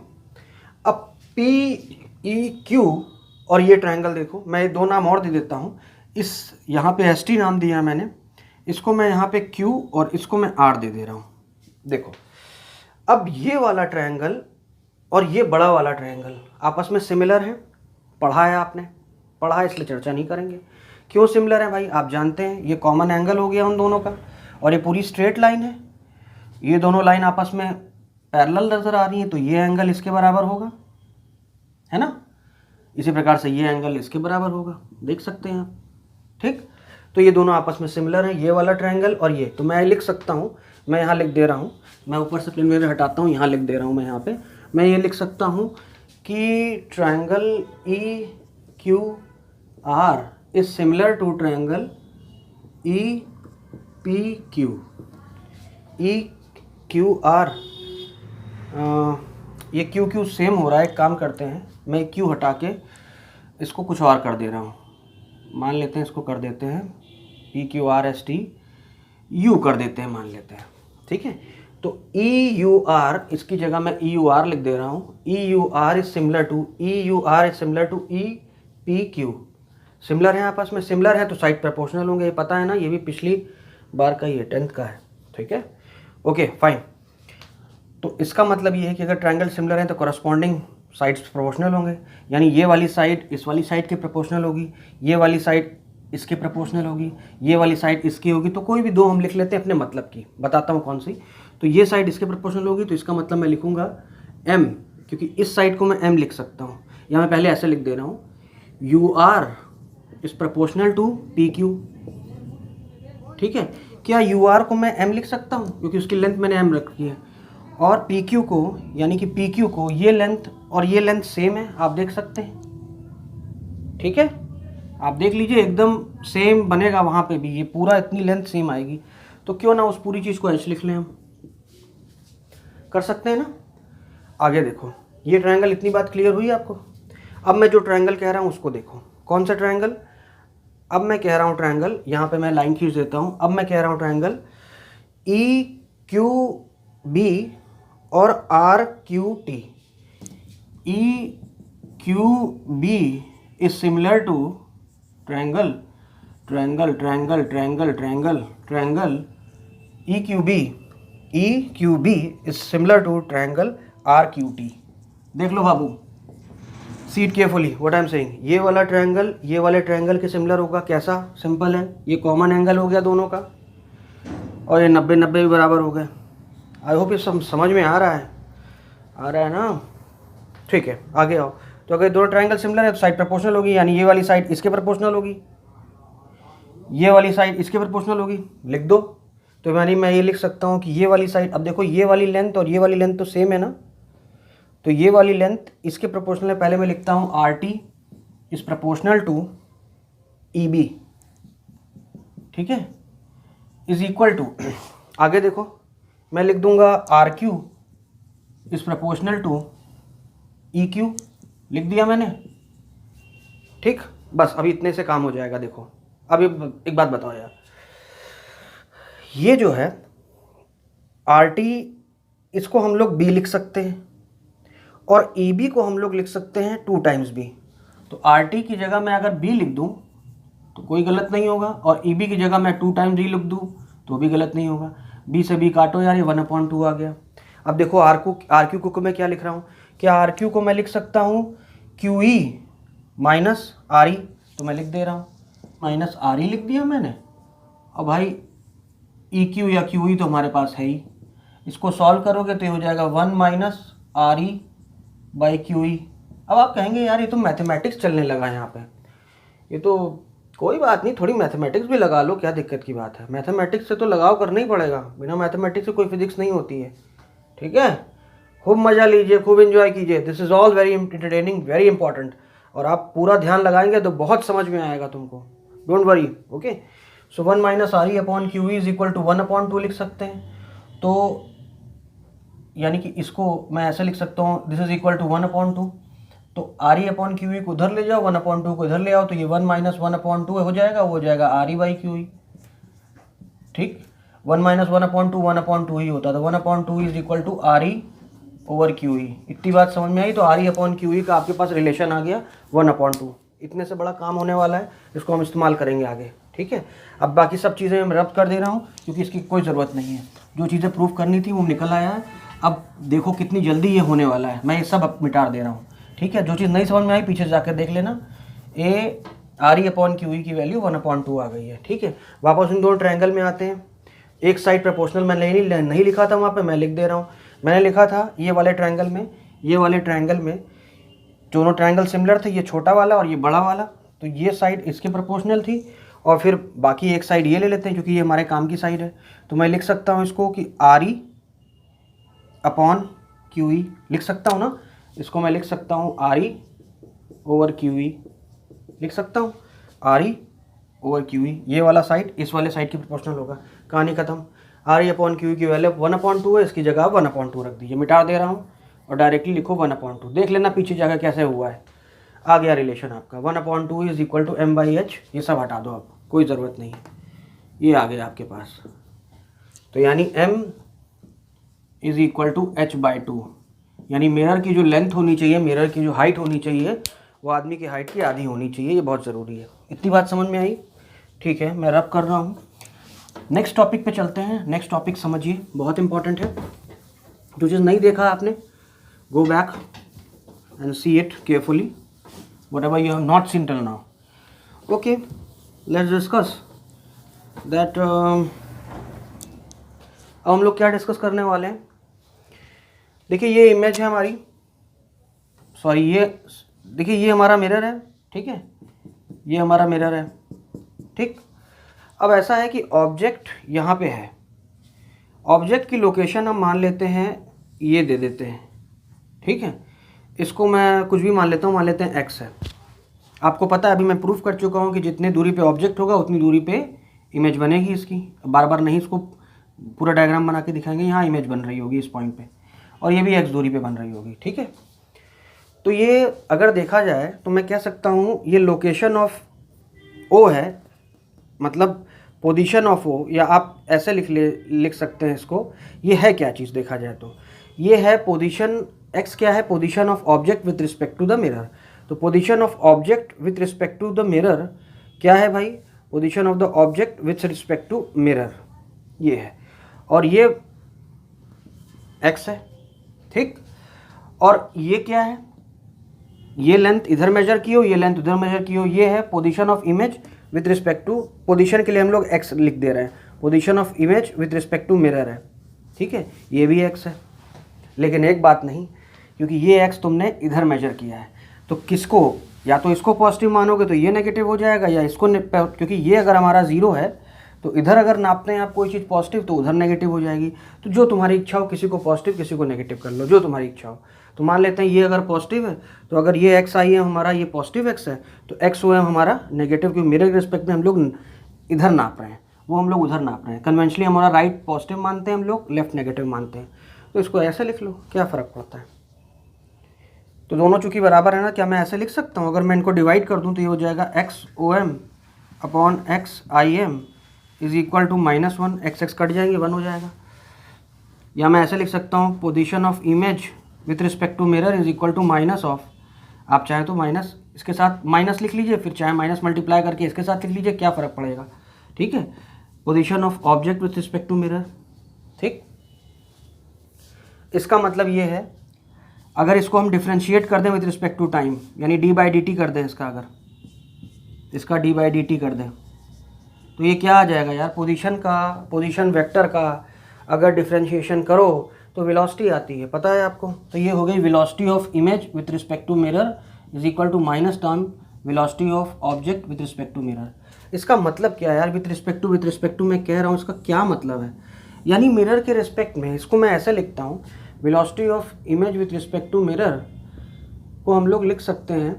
अब PEQ और ये ट्रायंगल देखो, मैं दो नाम और दे देता हूँ। इस यहाँ पे ST नाम दिया है मैंने, इसको मैं यहाँ पे Q और इसको मैं R दे दे रहा हूँ। देखो, अब ये वाला ट्रायंगल और ये बड़ा वाला ट्रायंगल आपस में सिमिलर है। पढ़ा है आपने, पढ़ा है, इसलिए चर्चा नहीं करेंगे। क्यों सिमिलर है भाई? आप जानते हैं, ये कॉमन एंगल हो गया उन दोनों का, और ये पूरी स्ट्रेट लाइन है। ये दोनों लाइन आपस में पैरेलल नज़र आ रही हैं, तो ये एंगल इसके बराबर होगा, है ना। इसी प्रकार से ये एंगल इसके बराबर होगा, देख सकते हैं आप। ठीक, तो ये दोनों आपस में सिमिलर हैं, ये वाला ट्रायंगल और ये। तो मैं लिख सकता हूँ, मैं यहाँ लिख दे रहा हूँ, मैं ऊपर से प्लेन वेयर हटाता हूँ, यहाँ लिख दे रहा हूँ मैं यहाँ पे। मैं ये लिख सकता हूँ कि triangle EQR is similar to triangle EPQ। EQR, ये QQ सेम हो रहा है। एक काम करते हैं, मैं Q हटा के इसको कुछ और कर दे रहा हूँ। मान लेते हैं इसको कर देते हैं PQRST U कर देते हैं, मान लेते हैं। ठीक है, तो EUR, इसकी जगह मैं EUR लिख दे रहा हूँ। EUR is similar to EPQ। Similar है आपस में, सिमिलर है तो साइड प्रोपोर्शनल होंगे, ये पता है ना, ये भी पिछली बार का ही है, 10th का है। ठीक है, ओके फाइन। तो इसका मतलब ये है कि अगर ट्रायंगल सिमिलर है तो करस्पॉन्डिंग साइड्स प्रोपोर्शनल होंगे, यानी ये वाली साइड इस वाली साइड के प्रोपोर्शनल होगी, ये वाली साइड इसके प्रोपोर्शनल होगी, ये वाली साइड इसकी होगी। तो कोई भी दो हम लिख लेते हैं अपने मतलब की, बताता हूँ कौन सी। तो ये साइड इसके प्रोपोर्शनल होगी, तो इसका मतलब मैं लिखूँगा m, क्योंकि इस साइड को मैं m लिख सकता हूँ, या मैं पहले ऐसे लिख दे रहा हूँ, U R is proportional to P Q. ठीक है, क्या यू आर को मैं m लिख सकता हूँ, क्योंकि उसकी लेंथ मैंने m रखी है, और पी क्यू को यानी कि पी क्यू को ये लेंथ और ये लेंथ सेम है, आप देख सकते हैं। ठीक है, आप देख लीजिए एकदम सेम बनेगा वहाँ पे भी, ये पूरा इतनी लेंथ सेम आएगी। तो क्यों ना उस पूरी चीज़ को h लिख लें, हम कर सकते हैं ना। आगे देखो, ये ट्रायंगल, इतनी बात क्लियर हुई आपको। अब मैं जो ट्रायंगल कह रहा हूँ उसको देखो, कौन सा ट्रायंगल। अब मैं कह रहा हूँ ट्रायंगल, यहाँ पे मैं लाइन खींच देता हूँ। अब मैं कह रहा हूँ ट्रायंगल ई क्यू बी और R Q T. E Q B is similar to triangle triangle triangle triangle triangle triangle E Q B is similar to triangle R Q T. देख लो बाबू, see it carefully what I am saying. ये वाला triangle ये वाले triangle के similar होगा। कैसा? सिंपल है, ये कॉमन एंगल हो गया दोनों का, और ये 90-90 भी बराबर हो गए। आई होप ये समझ में आ रहा है ना। ठीक है, आगे आओ। तो अगर दोनों ट्रायंगल सिमिलर है तो साइड प्रोपोर्शनल होगी, यानी ये वाली साइड इसके प्रोपोर्शनल होगी, ये वाली साइड इसके प्रोपोर्शनल होगी। लिख दो। तो यानी मैं ये लिख सकता हूँ कि ये वाली साइड, अब देखो ये वाली लेंथ और ये वाली लेंथ तो सेम है ना, तो ये वाली लेंथ इसके प्रोपोर्शनल है। पहले मैं लिखता हूँ R T is proportional to E B. ठीक है, इज इक्वल टू, आगे देखो मैं लिख दूंगा R Q is proportional to E Q. लिख दिया मैंने। ठीक, बस अभी इतने से काम हो जाएगा। देखो अभी एक बात बताओ यार, ये जो है आर टी, इसको हम लोग बी लिख सकते हैं, और ई बी को हम लोग लिख सकते हैं 2 टाइम्स बी। तो आर टी की जगह मैं अगर बी लिख दूं तो कोई गलत नहीं होगा, और ई बी की जगह मैं 2 टाइम्स डी लिख दूं तो भी गलत नहीं होगा। बी से बी काटो यार, ये 1/2 आ गया। अब देखो आर क्यू को मैं क्या लिख रहा हूँ, क्या आर क्यू को मैं लिख सकता हूँ क्यू ई माइनस आर ई। तो मैं लिख दे रहा हूँ, माइनस आर ई लिख दिया मैंने। अब भाई ई क्यू या क्यू ई तो हमारे पास है ही, इसको सॉल्व करोगे तो ये हो जाएगा 1 minus R E by Q ई। अब आप कहेंगे यार ये तो मैथमेटिक्स चलने लगा यहाँ पे, ये तो कोई बात नहीं, थोड़ी मैथमेटिक्स भी लगा लो, क्या दिक्कत की बात है। मैथमेटिक्स से तो लगाव करना ही पड़ेगा, बिना मैथमेटिक्स से कोई फिजिक्स नहीं होती है। ठीक है, खूब मज़ा लीजिए, खूब एंजॉय कीजिए। This is all very entertaining, very important, और आप पूरा ध्यान लगाएंगे तो बहुत समझ में आएगा तुमको। Don't worry. Okay, so 1 minus R E upon Q E is equal to 1/2 लिख सकते हैं। तो यानी कि इसको मैं ऐसे लिख सकता हूँ, दिस इज इक्वल टू 1/2। तो R E upon Q E को उधर ले जाओ, 1/2 को इधर ले आओ, तो ये 1 माइनस 1/2 हो जाएगा, वो हो जाएगा R E by Q E. ठीक, 1 माइनस 1/2 ही होता, तो 1/2 is equal to R E over Q E. इतनी बात समझ में आई। तो R E upon Q E का आपके पास रिलेशन आ गया 1/2। इतने से बड़ा काम होने वाला है, इसको हम इस्तेमाल करेंगे आगे। ठीक है, अब बाकी सब चीज़ें मैं रब्त कर दे रहा हूँ क्योंकि इसकी कोई ज़रूरत नहीं है। जो चीज़ें प्रूफ करनी थी वो निकल आया है। अब देखो कितनी जल्दी ये होने वाला है, मैं ये सब अब मिटा दे रहा हूँ। ठीक है, जो चीज़ नहीं समझ में आई पीछे जाकर देख लेना। A R E upon Q ई की वैल्यू 1/2 आ गई है। ठीक है, वापस इन दोनों ट्रायंगल में आते हैं। एक साइड प्रोपोर्शनल मैं नहीं लिखा था वहाँ पे, मैं लिख दे रहा हूँ। मैंने लिखा था ये वाले ट्रायंगल में दोनों ट्रायंगल सिमिलर थे, ये छोटा वाला और ये बड़ा वाला। तो ये साइड इसके प्रोपोर्शनल थी, और फिर बाकी एक साइड ये ले लेते हैं क्योंकि ये हमारे काम की साइड है। तो मैं लिख सकता हूँ इसको कि आर ई अपॉन क्यू ई लिख सकता हूँ ना। इसको मैं लिख सकता हूँ आर ई ओवर क्यू ई, लिख सकता हूँ आर ई ओवर क्यू ई। ये वाला साइड इस वाले साइड की प्रोपोर्शनल होगा, कहानी खत्म। आर ई अपॉन क्यू ई की वैल्यू 1/2 है, इसकी जगह 1/2 रख दीजिए। मिटा दे रहा हूँ और डायरेक्टली लिखो 1/2। देख लेना पीछे जाकर कैसे हुआ है। आ गया रिलेशन आपका 1/2 is equal to M by H. ये सब हटा दो, आप कोई ज़रूरत नहीं है, ये आ गया आपके पास। तो यानी m is equal to H by 2, यानी मिरर की जो लेंथ होनी चाहिए, मिरर की जो हाइट होनी चाहिए, वो आदमी की हाइट की आधी होनी चाहिए। ये बहुत ज़रूरी है। इतनी बात समझ में आई? ठीक है, मैं रब कर रहा हूँ। नेक्स्ट टॉपिक पे चलते हैं। नेक्स्ट टॉपिक समझिए, बहुत इंपॉर्टेंट है। जो चीज़ नहीं देखा आपने, go back and see it carefully, whatever you have not seen till now. Okay, let's discuss that. अब हम लोग क्या डिस्कस करने वाले हैं? देखिए ये इमेज है हमारी, सॉरी ये देखिए ये हमारा मिरर है, ठीक है, ये हमारा मिरर है, ठीक। अब ऐसा है कि ऑब्जेक्ट यहाँ पे है, ऑब्जेक्ट की लोकेशन हम मान लेते हैं, ये दे देते हैं, ठीक है। इसको मैं कुछ भी मान लेता हूँ, मान लेते हैं x है। आपको पता है, अभी मैं प्रूफ कर चुका हूँ कि जितने दूरी पे ऑब्जेक्ट होगा उतनी दूरी पे इमेज बनेगी इसकी। बार बार नहीं इसको पूरा डायग्राम बना के दिखाएंगे। यहाँ इमेज बन रही होगी इस पॉइंट पे, और ये भी x दूरी पे बन रही होगी, ठीक है। तो ये अगर देखा जाए तो मैं कह सकता हूँ ये लोकेशन ऑफ O है, मतलब पोजीशन ऑफ O, या आप ऐसे लिख सकते हैं इसको। ये है क्या चीज़ देखा जाए तो, ये है पोजीशन x, क्या है, position of object with respect to the mirror. तो position of object with respect to the mirror क्या है भाई, position of the object with respect to mirror, ये है, और ये x है, ठीक। और ये क्या है, ये लेंथ इधर मेजर की हो, ये लेंथ उधर मेजर की हो, ये है position of image with respect to, position के लिए हम लोग x लिख दे रहे हैं, position of image with respect to mirror है, ठीक है। ये भी x है, लेकिन एक बात नहीं, क्योंकि ये x तुमने इधर मेजर किया है, तो किसको, या तो इसको पॉजिटिव मानोगे तो ये नेगेटिव हो जाएगा, या इसको, क्योंकि ये अगर हमारा ज़ीरो है तो इधर अगर नापते हैं आप कोई चीज़ पॉजिटिव तो उधर नेगेटिव हो जाएगी। तो जो तुम्हारी इच्छा हो, किसी को पॉजिटिव किसी को नेगेटिव कर लो, जो तुम्हारी इच्छा हो। तो मान लेते हैं ये अगर पॉजिटिव है तो अगर ये एक्स आई है हमारा, ये पॉजिटिव एक्स है, तो एक्स वो है हमारा नेगेटिव, क्योंकि मेरे रिस्पेक्ट में हम लोग इधर नाप रहे हैं, वो हम लोग उधर नाप रहे हैं। कन्वेंशनली हमारा राइट पॉजिटिव मानते हैं हम लोग, लेफ्ट नेगेटिव मानते हैं। तो इसको ऐसे लिख लो, क्या फ़र्क पड़ता है। तो दोनों चूँकि बराबर है ना, क्या मैं ऐसे लिख सकता हूँ, अगर मैं इनको डिवाइड कर दूँ तो ये हो जाएगा X O M upon X I M is equal to -1, X X cut जाएंगे, 1 हो जाएगा। या मैं ऐसे लिख सकता हूँ, position of image with respect to mirror is equal to minus of, आप चाहे तो माइनस इसके साथ माइनस लिख लीजिए, फिर चाहे माइनस मल्टीप्लाई करके इसके साथ लिख लीजिए, क्या फ़र्क पड़ेगा, ठीक है। Position of object with respect to mirror, ठीक। इसका मतलब ये है, अगर इसको हम डिफ्रेंशिएट कर दें विथ रिस्पेक्ट टू टाइम, यानी d/dt कर दें इसका, अगर इसका d/dt कर दें तो ये क्या आ जाएगा यार, पोजीशन का, पोजीशन वेक्टर का अगर डिफ्रेंशिएशन करो तो वेलोसिटी आती है, पता है आपको। तो ये हो गई velocity of image with respect to mirror is equal to minus term velocity of object with respect to mirror. इसका मतलब क्या है यार, विथ रिस्पेक्ट टू मैं कह रहा हूँ, इसका क्या मतलब है, यानी मिरर के रिस्पेक्ट में। इसको मैं ऐसे लिखता हूँ, velocity of image with respect to mirror को हम लोग लिख सकते हैं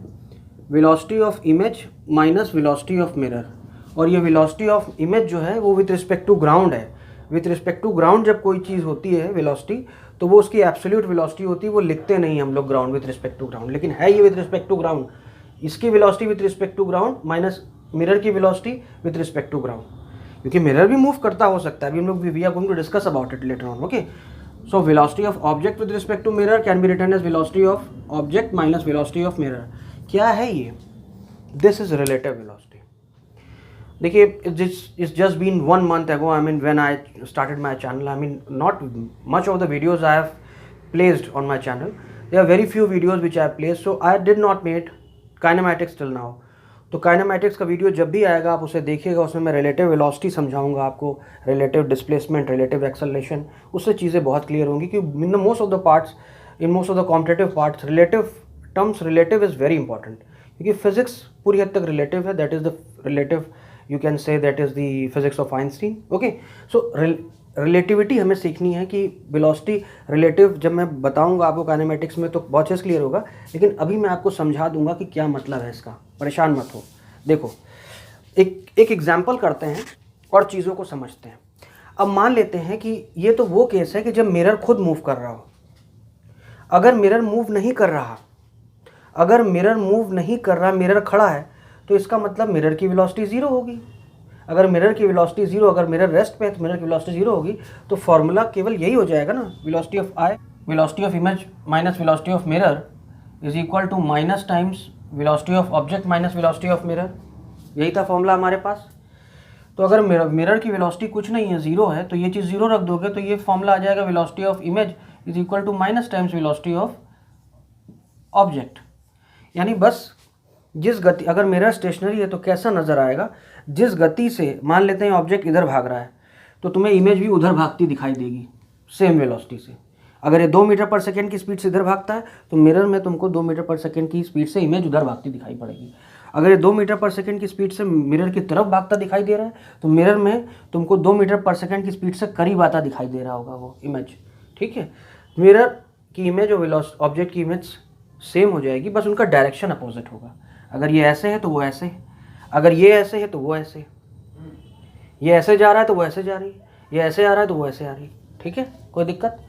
velocity of image minus velocity of mirror. और ये वेलोसिटी ऑफ इमेज जो है वो विथ रिस्पेक्ट टू ग्राउंड है। विथ रिस्पेक्ट टू ग्राउंड जब कोई चीज़ होती है वेलोसिटी, तो वो उसकी एब्सोल्यूट वेलोसिटी होती है, वो लिखते नहीं हम लोग ground with respect to ground, लेकिन है ये विथ रिस्पेक्ट टू ग्राउंड। इसकी velocity with respect to ground minus mirror की velocity with respect to ground, क्योंकि मिरर भी मूव करता हो सकता है। अभी हम लोग we are going to discuss about it later on, okay. So velocity of object with respect to mirror can be written as velocity of object minus velocity of mirror. क्या है ये, दिस इज रिलेटिव वेलोसिटी। देखिए, it's just been 1 month ago, I mean, when I started my channel, I mean, not much of the videos I have placed on my channel. There are very few videos which I have placed, so I did not made kinematics till now. तो kinematics का video जब भी आएगा आप उसे देखिएगा, उसमें मैं रिलेटिव वेलोसिटी समझाऊंगा आपको, रिलेटिव डिस्प्लेसमेंट, रिलेटिव एक्सेलरेशन, उससे चीज़ें बहुत क्लियर होंगी। क्योंकि in most of the parts, in most of the competitive parts, relative terms, relative is very important, क्योंकि फिजिक्स पूरी हद तक रिलेटिव है। That is the relative, you can say that is the physics of Einstein, okay। so relativity हमें सीखनी है कि velocity relative, जब मैं बताऊंगा आपको काइनेमेटिक्स में तो बहुत चीज़ क्लियर होगा, लेकिन अभी मैं आपको समझा दूंगा कि क्या मतलब है इसका, परेशान मत हो। देखो, एक एग्जाम्पल करते हैं और चीज़ों को समझते हैं। अब मान लेते हैं कि ये तो वो केस है कि जब मिरर खुद मूव कर रहा हो। अगर मिरर मूव नहीं कर रहा, अगर मिरर मूव नहीं कर रहा, मिरर खड़ा है, तो इसका मतलब मिरर की वेलोसिटी 0 होगी। अगर मिरर की वेलोसिटी 0, अगर मिरर रेस्ट पे है तो मिरर की वेलोसिटी 0 होगी। तो फॉर्मूला केवल यही हो जाएगा ना, velocity of I, velocity of image minus velocity of mirror is equal to minus times velocity of object minus velocity of mirror. यही था फॉर्मूला हमारे पास। तो अगर मिरर की वेलोसिटी कुछ नहीं है, 0 है, तो ये चीज़ 0 रख दोगे तो ये फॉर्मूला आ जाएगा velocity of image is equal to minus times velocity of object, यानी बस जिस गति, अगर मिरर स्टेशनरी है तो कैसा नज़र आएगा, जिस गति से मान लेते हैं ऑब्जेक्ट इधर भाग रहा है तो तुम्हें इमेज भी उधर भागती दिखाई देगी सेम वेलोसिटी से। अगर ये 2 मीटर पर सेकेंड की स्पीड से इधर भागता है तो मिरर में तुमको 2 मीटर पर सेकेंड की स्पीड से इमेज उधर भागती दिखाई पड़ेगी। अगर ये 2 मीटर पर सेकेंड की स्पीड से मिरर की तरफ भागता दिखाई दे रहा है तो मिरर में तुमको 2 मीटर पर सेकेंड की स्पीड से करीब आता दिखाई दे रहा होगा वो इमेज। ठीक है, मिरर की इमेज और ऑब्जेक्ट की इमेज सेम हो जाएगी, बस उनका डायरेक्शन अपोजिट होगा। अगर ये ऐसे है तो वो ऐसे, अगर ये ऐसे है तो वो ऐसे, ये ऐसे जा रहा है तो वो ऐसे जा रही है, ये ऐसे आ रहा है तो वो ऐसे आ रही है। ठीक है, कोई दिक्कत?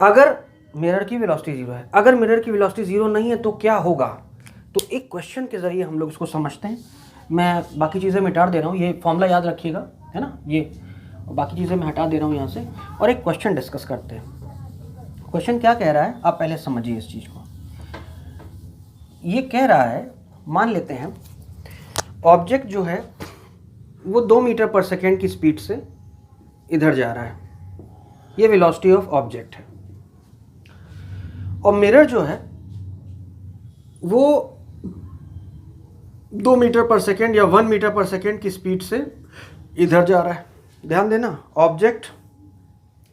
अगर मिरर की वेलोसिटी 0 है, अगर मिरर की वेलोसिटी 0 नहीं है तो क्या होगा, तो एक क्वेश्चन के ज़रिए हम लोग इसको समझते हैं। मैं बाकी चीज़ें मिटा दे रहा हूँ, ये फॉर्मूला याद रखिएगा, है ना, ये बाकी चीज़ें मैं हटा दे रहा हूँ यहाँ से, और एक क्वेश्चन डिस्कस करते हैं। क्वेश्चन क्या कह रहा है आप पहले समझिए इस चीज़ को। ये कह रहा है, मान लेते हैं ऑब्जेक्ट जो है वो 2 मीटर पर सेकेंड की स्पीड से इधर जा रहा है, ये वेलोसिटी ऑफ ऑब्जेक्ट है, और मिरर जो है वो 2 मीटर पर सेकेंड या 1 मीटर पर सेकेंड की स्पीड से इधर जा रहा है। ध्यान देना, ऑब्जेक्ट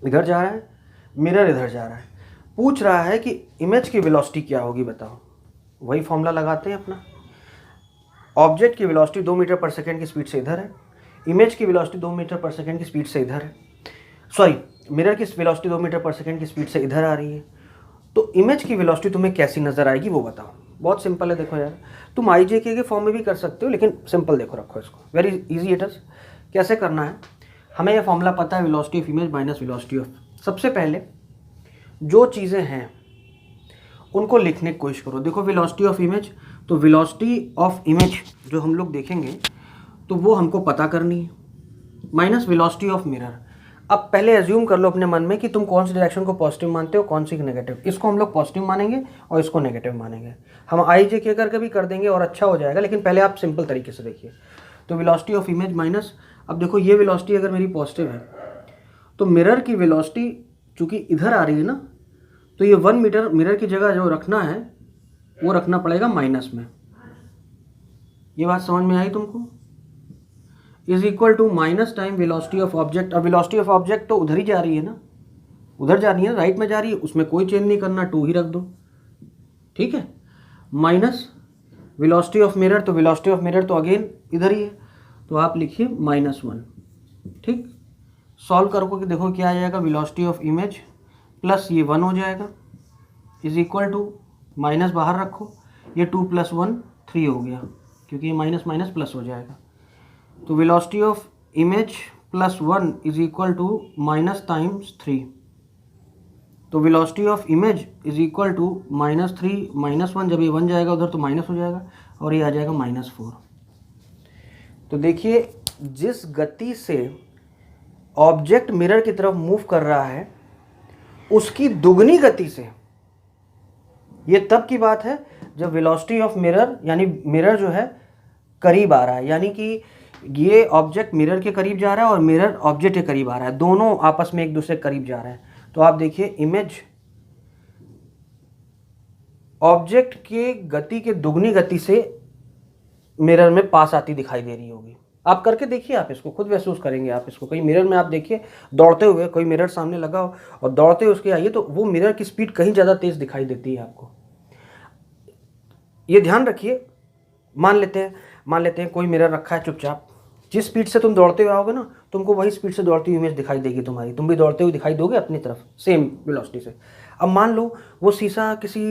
इधर जा रहा है, मिरर इधर जा रहा है। पूछ रहा है कि इमेज की वेलोसिटी क्या होगी, बताओ। वही फॉर्मूला लगाते हैं अपना। ऑब्जेक्ट की वेलोसिटी 2 मीटर पर सेकेंड की स्पीड से इधर है, इमेज की वेलोसिटी 2 मीटर पर सेकेंड की स्पीड से इधर है, सॉरी मिरर की वेलोसिटी 2 मीटर पर सेकेंड की स्पीड से इधर आ रही है। तो इमेज की वेलोसिटी तुम्हें कैसी नज़र आएगी वो बताओ। बहुत सिंपल है, देखो यार, तुम IJK के फॉर्म में भी कर सकते हो, लेकिन सिंपल देखो, रखो इसको, वेरी इजी इट इज़। कैसे करना है, हमें यह फॉर्मूला पता है, velocity of image minus velocity of. सबसे पहले जो चीज़ें हैं उनको लिखने की कोशिश करो। देखो वेलोसिटी ऑफ इमेज, तो वेलोसिटी ऑफ इमेज जो हम लोग देखेंगे तो वो हमको पता करनी है, माइनस वेलोसिटी ऑफ मिरर। अब पहले एज्यूम कर लो अपने मन में कि तुम कौन सी डायरेक्शन को पॉजिटिव मानते हो, कौन सी नेगेटिव। इसको हम लोग पॉजिटिव मानेंगे और इसको नेगेटिव मानेंगे। हम IJK करके भी कर देंगे और अच्छा हो जाएगा, लेकिन पहले आप सिंपल तरीके से देखिए। तो वेलोसिटी ऑफ इमेज माइनस, अब देखो ये वेलोसिटी अगर मेरी पॉजिटिव है तो मिरर की वेलोसिटी चूँकि इधर आ रही है ना, तो ये 1 मीटर मिरर की जगह जो रखना है वो रखना पड़ेगा माइनस में। ये बात समझ में आई तुमको? Is equal to minus time velocity of object. अब वेलोसिटी ऑफ ऑब्जेक्ट तो उधर ही जा रही है ना, उधर जा रही है, राइट में जा रही है, उसमें कोई चेंज नहीं करना, 2 ही रख दो। ठीक है, माइनस वेलोसिटी ऑफ मिरर, तो वेलोसिटी ऑफ मिरर तो अगेन इधर ही है, तो आप लिखिए -1। ठीक, सॉल्व करो कि देखो क्या आ जाएगा, वेलोसिटी ऑफ इमेज प्लस ये 1 हो जाएगा, इज इक्वल टू माइनस बाहर रखो, ये 2 + 1 3 हो गया, क्योंकि ये माइनस माइनस प्लस हो जाएगा। तो velocity of image plus 1 is equal to minus times 3। तो velocity of image is equal to -3 -1, जब ये 1 जाएगा उधर तो माइनस हो जाएगा और ये आ जाएगा -4। तो देखिए जिस गति से ऑब्जेक्ट मिरर की तरफ मूव कर रहा है उसकी दुगनी गति से, ये तब की बात है जब वेलोसिटी ऑफ मिरर यानी मिरर जो है करीब आ रहा है, यानी कि ये ऑब्जेक्ट मिरर के करीब जा रहा है और मिरर ऑब्जेक्ट के करीब आ रहा है, दोनों आपस में एक दूसरे के करीब जा रहे हैं। तो आप देखिए इमेज ऑब्जेक्ट के गति के दुगनी गति से मिरर में पास आती दिखाई दे रही होगी। आप करके देखिए, आप इसको खुद महसूस करेंगे। आप इसको कहीं मिरर में आप देखिए दौड़ते हुए, कोई मिरर सामने लगा हो और दौड़ते हुए उसके आइए तो वो मिरर की स्पीड कहीं ज़्यादा तेज़ दिखाई देती है आपको। ये ध्यान रखिए। मान लेते हैं कोई मिरर रखा है चुपचाप, जिस स्पीड से तुम दौड़ते हुए आओगे ना, तुमको वही स्पीड से दौड़ती हुई इमेज दिखाई देगी तुम्हारी, तुम भी दौड़ते हुए दिखाई दोगे अपनी तरफ सेम वेलोसिटी से। अब मान लो वो शीशा किसी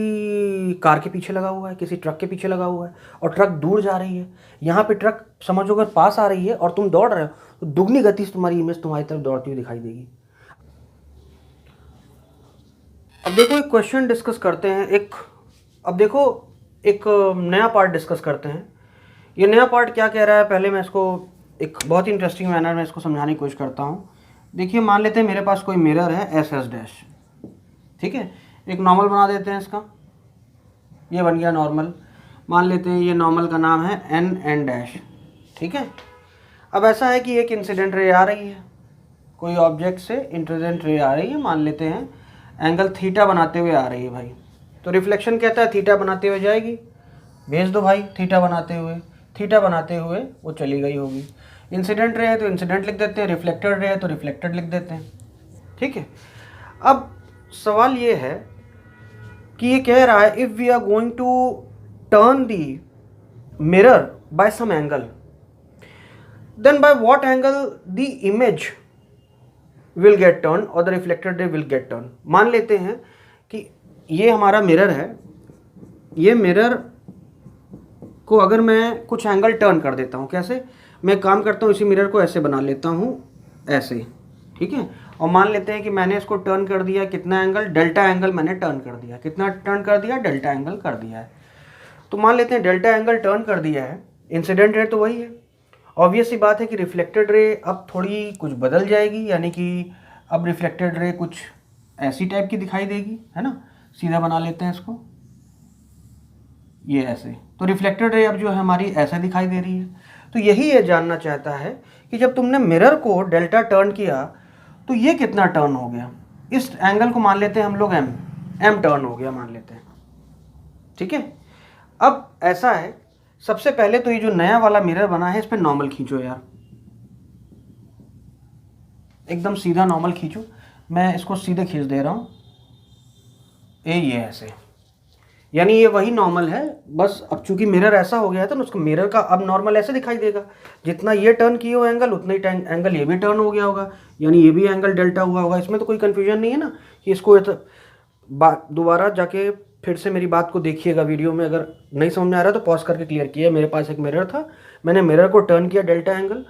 कार के पीछे लगा हुआ है, किसी ट्रक के पीछे लगा हुआ है और ट्रक दूर जा रही है, यहाँ पे ट्रक समझो अगर पास आ रही है और तुम दौड़ रहे हो तो दुगनी गति से तुम्हारी इमेज तुम्हारी तरफ दौड़ती हुई दिखाई देगी। अब देखो एक क्वेश्चन डिस्कस करते हैं, एक नया पार्ट डिस्कस करते हैं। ये नया पार्ट क्या कह रहा है, पहले मैं इसको एक बहुत ही इंटरेस्टिंग मैनर में इसको समझाने की कोशिश करता हूँ। देखिए मान लेते हैं मेरे पास कोई मिरर है SS', ठीक है, एक नॉर्मल बना देते हैं इसका, ये बन गया नॉर्मल। मान लेते हैं ये नॉर्मल का नाम है NN', ठीक है। अब ऐसा है कि एक इंसिडेंट रे आ रही है, कोई ऑब्जेक्ट से इंसिडेंट रे आ रही है, मान लेते हैं एंगल थीटा बनाते हुए आ रही है भाई। तो रिफ्लेक्शन कहता है थीटा बनाते हुए जाएगी, भेज दो भाई थीटा बनाते हुए वो चली गई होगी। इंसिडेंट रे है तो इंसिडेंट लिख देते हैं, रिफ्लेक्टेड रे है तो रिफ्लेक्टेड लिख देते हैं, ठीक है। अब सवाल ये है कि ये कह रहा है if we are going to turn the mirror by some angle, then by what angle the image will get turn और the reflected ray will get turn. मान लेते हैं कि ये हमारा मिरर है, ये मिरर को अगर मैं कुछ एंगल टर्न कर देता हूँ, कैसे मैं काम करता हूँ, इसी मिरर को ऐसे बना लेता हूँ ऐसे, ठीक है। और मान लेते हैं कि मैंने इसको टर्न कर दिया, कितना एंगल, डेल्टा एंगल मैंने टर्न कर दिया, कितना टर्न कर दिया, डेल्टा एंगल कर दिया है। तो मान लेते हैं डेल्टा एंगल टर्न कर दिया है, इंसिडेंट रे तो वही है। ऑब्वियस सी बात है कि रिफ्लेक्टेड रे अब थोड़ी कुछ बदल जाएगी, यानी कि अब रिफ्लेक्टेड रे कुछ ऐसी टाइप की दिखाई देगी, है ना। सीधा बना लेते हैं इसको, ये ऐसे। तो रिफ्लेक्टेड रे अब जो है हमारी ऐसा दिखाई दे रही है। तो यही ये जानना चाहता है कि जब तुमने मिरर को डेल्टा टर्न किया तो ये कितना टर्न हो गया। इस एंगल को मान लेते हैं हम लोग एम टर्न हो गया मान लेते हैं, ठीक है। अब ऐसा है, सबसे पहले तो ये जो नया वाला मिरर बना है इस पर नॉर्मल खींचो यार, एकदम सीधा नॉर्मल खींचो। मैं इसको सीधे खींच दे रहा हूँ, ये ऐसे, यानी ये वही नॉर्मल है, बस अब चूंकि मिरर ऐसा हो गया था ना, उसको मिरर का अब नॉर्मल ऐसे दिखाई देगा। जितना ये टर्न किए हो एंगल, उतना ही एंगल ये भी टर्न हो गया होगा, यानी ये भी एंगल डेल्टा हुआ होगा। इसमें तो कोई कन्फ्यूजन नहीं है ना कि इसको दोबारा जाके फिर से मेरी बात को देखिएगा वीडियो में, अगर नहीं समझ में आ रहा तो पॉज करके क्लियर किया। मेरे पास एक मिरर था, मैंने मिरर को टर्न किया डेल्टा एंगल,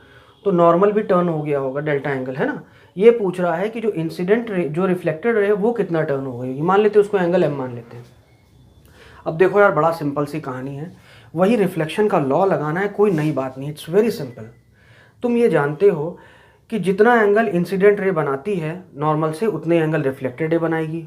तो नॉर्मल भी टर्न हो गया होगा डेल्टा एंगल, है ना। ये पूछ रहा है कि जो इंसिडेंट रे, जो रिफ्लेक्टेड रे, वो कितना टर्न हो गई, मान लेते हैं उसको एंगल एम मान लेते हैं। अब देखो यार, बड़ा सिंपल सी कहानी है, वही रिफ्लेक्शन का लॉ लगाना है, कोई नई बात नहीं, इट्स वेरी सिंपल। तुम ये जानते हो कि जितना एंगल इंसिडेंट रे बनाती है नॉर्मल से, उतने एंगल रिफ्लेक्टेड रे बनाएगी।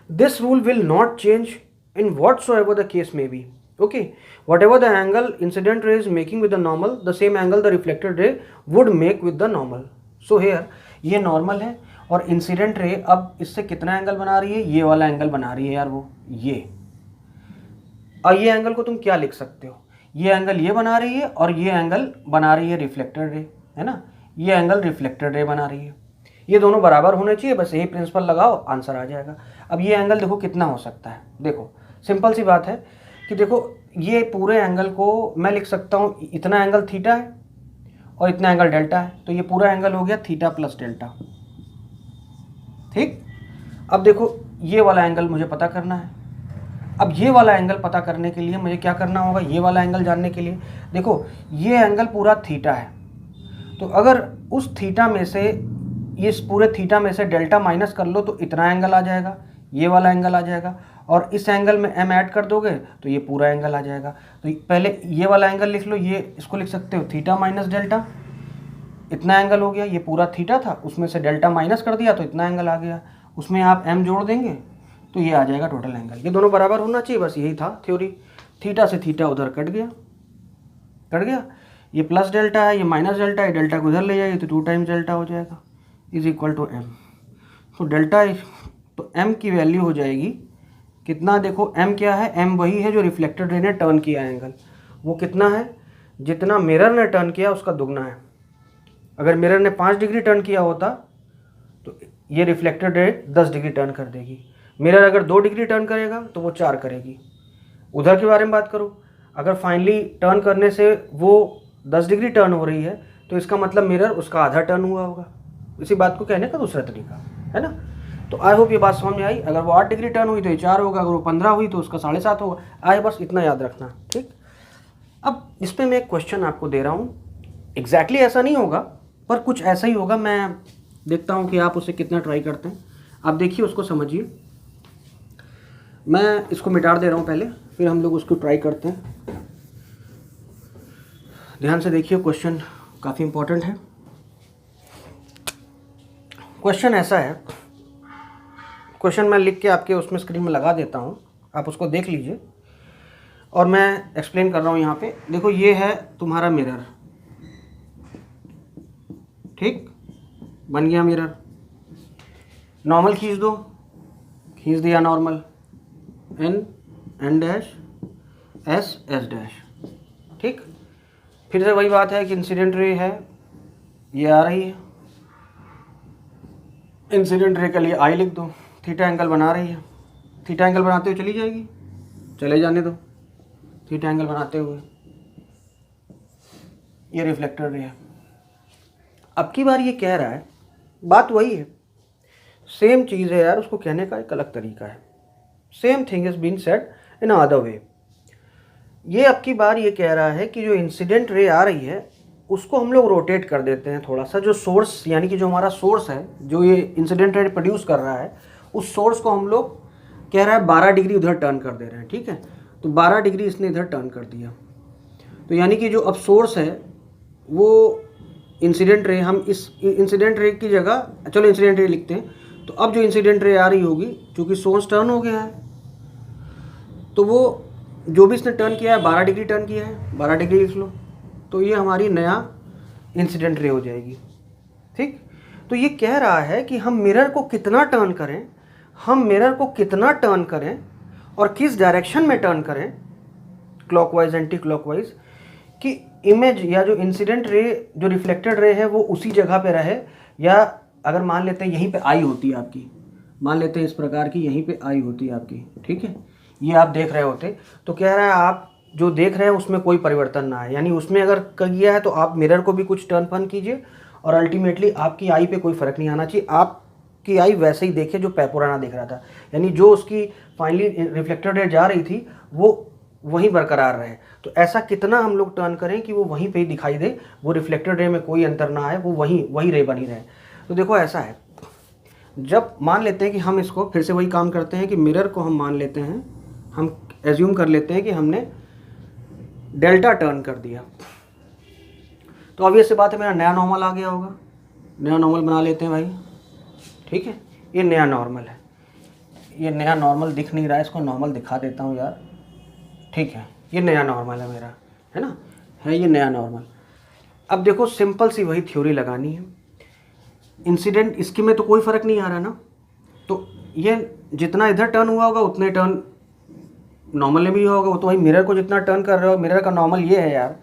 This rule will not change in whatsoever the case may be. Okay, whatever the angle incident ray is making with the normal, the same angle the reflected ray would make with the normal. So here ये normal है और incident ray अब इससे कितना angle बना रही है, ये वाला एंगल बना रही है यार वो ये। और ये एंगल को तुम क्या लिख सकते हो, ये एंगल ये बना रही है और ये एंगल बना रही है रिफ्लेक्टेड रे, है ना। ये एंगल रिफ्लेक्टेड रे बना रही है, ये दोनों बराबर होने चाहिए, बस यही प्रिंसिपल लगाओ, आंसर आ जाएगा। अब ये एंगल देखो कितना हो सकता है, देखो सिंपल सी बात है कि देखो ये पूरे एंगल को मैं लिख सकता हूँ, इतना एंगल थीटा है और इतना एंगल डेल्टा है, तो ये पूरा एंगल हो गया थीटा प्लस डेल्टा, ठीक। अब देखो ये वाला एंगल मुझे पता करना है। अब ये वाला एंगल पता करने के लिए मुझे क्या करना होगा, ये वाला एंगल जानने के लिए देखो ये एंगल पूरा थीटा है, तो अगर उस थीटा में से, इस पूरे थीटा में से डेल्टा माइनस कर लो तो इतना एंगल आ जाएगा, ये वाला एंगल आ जाएगा, और इस एंगल में m ऐड कर दोगे तो ये पूरा एंगल आ जाएगा। तो पहले ये वाला एंगल लिख लो, ये इसको लिख सकते हो थीटा माइनस डेल्टा, इतना एंगल हो गया, ये पूरा थीटा था, उसमें से डेल्टा माइनस कर दिया तो इतना एंगल आ गया, उसमें आप m जोड़ देंगे तो ये आ जाएगा टोटल एंगल। ये दोनों बराबर होना चाहिए, बस यही था थ्योरी। थीटा से थीटा उधर कट गया, ये प्लस डेल्टा है, ये माइनस डेल्टा है, डेल्टा को उधर ले जाइए तो 2 टाइम्स डेल्टा हो जाएगा, इज इक्वल टू m। तो डेल्टा, तो m की वैल्यू हो जाएगी कितना, देखो m क्या है, m वही है जो रिफ्लेक्टेड रे ने टर्न किया एंगल, वो कितना है, जितना मिरर ने टर्न किया उसका दुगना है। अगर मिरर ने 5 डिग्री टर्न किया होता तो ये रिफ्लेक्टेड रे 10 डिग्री टर्न कर देगी। मिरर अगर 2 डिग्री टर्न करेगा तो वो 4 करेगी। उधर के बारे में बात करो, अगर फाइनली टर्न करने से वो 10 डिग्री टर्न हो रही है तो इसका मतलब मिरर उसका आधा टर्न हुआ होगा। इसी बात को कहने का दूसरा तरीका है ना। तो आई होप ये बात समझ में आई। अगर वो 8 डिग्री टर्न हुई तो ये 4 होगा, अगर वो 15 हुई तो उसका 7.5 होगा। आए बस इतना याद रखना, ठीक। अब इस पर मैं एक क्वेश्चन आपको दे रहा हूँ, एग्जैक्टली ऐसा नहीं होगा पर कुछ ऐसा ही होगा, मैं देखता हूँ कि आप उसे कितना ट्राई करते हैं। आप देखिए, उसको समझिए। मैं इसको मिटा दे रहा हूँ पहले, फिर हम लोग उसको ट्राई करते हैं। ध्यान से देखिए, क्वेश्चन काफ़ी इंपॉर्टेंट है। क्वेश्चन ऐसा है, क्वेश्चन मैं लिख के आपके उसमें स्क्रीन में लगा देता हूँ, आप उसको देख लीजिए और मैं एक्सप्लेन कर रहा हूँ यहाँ पे। देखो ये है तुम्हारा मिरर, ठीक, बन गया मिरर। नॉर्मल खींच दो, खींच दिया normal, N dash S dash. ठीक, फिर से वही बात है कि इंसिडेंट रे है, ये आ रही है, इंसिडेंट रे के लिए आई लिख दो, थीटा एंगल बना रही है, थीटा एंगल बनाते हुए चली जाएगी, चले जाने दो थीटा एंगल बनाते हुए। ये रिफ्लेक्टर रे है। अब की बार ये कह रहा है, बात वही है, सेम चीज़ है यार, उसको कहने का एक अलग तरीका है। Same thing is been said in other way. ये अब की बार ये कह रहा है कि जो इंसिडेंट रे आ रही है उसको हम लोग रोटेट कर देते हैं थोड़ा सा, जो सोर्स यानी कि जो हमारा सोर्स है जो ये इंसिडेंट रे प्रोड्यूस कर रहा है, उस सोर्स को हम लोग कह रहा है 12 डिग्री उधर टर्न कर दे रहे हैं। ठीक है, तो 12 डिग्री इसने इधर टर्न कर दिया, तो यानी कि जो अब सोर्स है वो इंसिडेंट रे, हम इस इंसिडेंट रे की जगह चलो इंसिडेंट रे लिखते हैं, तो अब जो इंसिडेंट रे आ रही होगी, क्योंकि सोर्स टर्न हो गया है, तो वो जो भी इसने टर्न किया है 12 डिग्री टर्न किया है, 12 डिग्री लिख लो, तो ये हमारी नया इंसिडेंट रे हो जाएगी। ठीक, तो ये कह रहा है कि हम मिरर को कितना टर्न करें, हम मिरर को कितना टर्न करें और किस डायरेक्शन में टर्न करें, क्लॉकवाइज एंटी क्लॉकवाइज, कि इमेज या जो इंसिडेंट रे जो रिफ्लेक्टेड रे है वो उसी जगह पे रहे, या अगर मान लेते हैं यहीं पे आई होती है आपकी, मान लेते हैं इस प्रकार की यहीं पे आई होती है आपकी। ठीक है, ये आप देख रहे होते, तो कह रहा है आप जो देख रहे हैं उसमें कोई परिवर्तन ना आए, यानी उसमें अगर किया है तो आप मिरर को भी कुछ टर्न फन कीजिए और अल्टीमेटली आपकी आई पे कोई फ़र्क नहीं आना चाहिए, आपकी आई वैसे ही देखे जो पुराना देख रहा था, यानी जो उसकी फाइनली रिफ्लेक्टेड रे जा रही थी वो वहीं बरकरार रहे। तो ऐसा कितना हम लोग टर्न करें कि वो वहीं पे ही दिखाई दे, वो रिफ्लेक्टेड रे में कोई अंतर ना आए, वो वही रे बनी रहे। तो देखो ऐसा है, जब मान लेते हैं कि हम इसको फिर से वही काम करते हैं कि मिरर को हम मान लेते हैं, हम एज्यूम कर लेते हैं कि हमने डेल्टा टर्न कर दिया, तो ऑब्वियस सी बात है मेरा नया नॉर्मल आ गया होगा, नया नॉर्मल बना लेते हैं भाई। ठीक है, ये नया नॉर्मल है, ये नया नॉर्मल दिख नहीं रहा है, इसको नॉर्मल दिखा देता हूँ यार। ठीक है, ये नया नॉर्मल है मेरा, है ना, है ये नया नॉर्मल। अब देखो सिंपल सी वही थ्योरी लगानी है, इंसिडेंट इसके में तो कोई फ़र्क नहीं आ रहा ना, तो ये जितना इधर टर्न हुआ होगा उतने टर्न नॉर्मल में भी होगा, वो तो भाई मिरर को जितना टर्न कर रहे हो, मिरर का नॉर्मल ये है यार,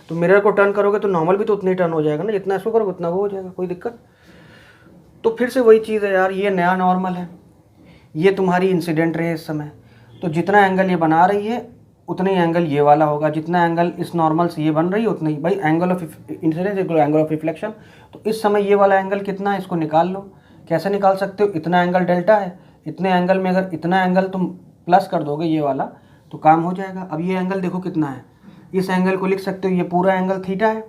तो मिरर को टर्न करोगे तो नॉर्मल भी तो उतनी टर्न हो जाएगा ना, जितना इसको करोगे उतना वो हो जाएगा, कोई दिक्कत। तो फिर से वही चीज़ है यार, ये नया नॉर्मल है, ये तुम्हारी इंसिडेंट रे इस समय, तो जितना एंगल ये बना रही है उतना ही एंगल ये वाला होगा, जितना एंगल इस नॉर्मल से ये बन रही है उतना ही, भाई angle of incidence equal angle of reflection, तो इस समय ये वाला एंगल कितना है इसको निकाल लो। कैसे निकाल सकते हो, इतना एंगल डेल्टा है, इतने एंगल में अगर इतना एंगल तुम प्लस कर दोगे ये वाला तो काम हो जाएगा। अब ये एंगल देखो कितना है, इस एंगल को लिख सकते हो, ये पूरा एंगल थीटा है।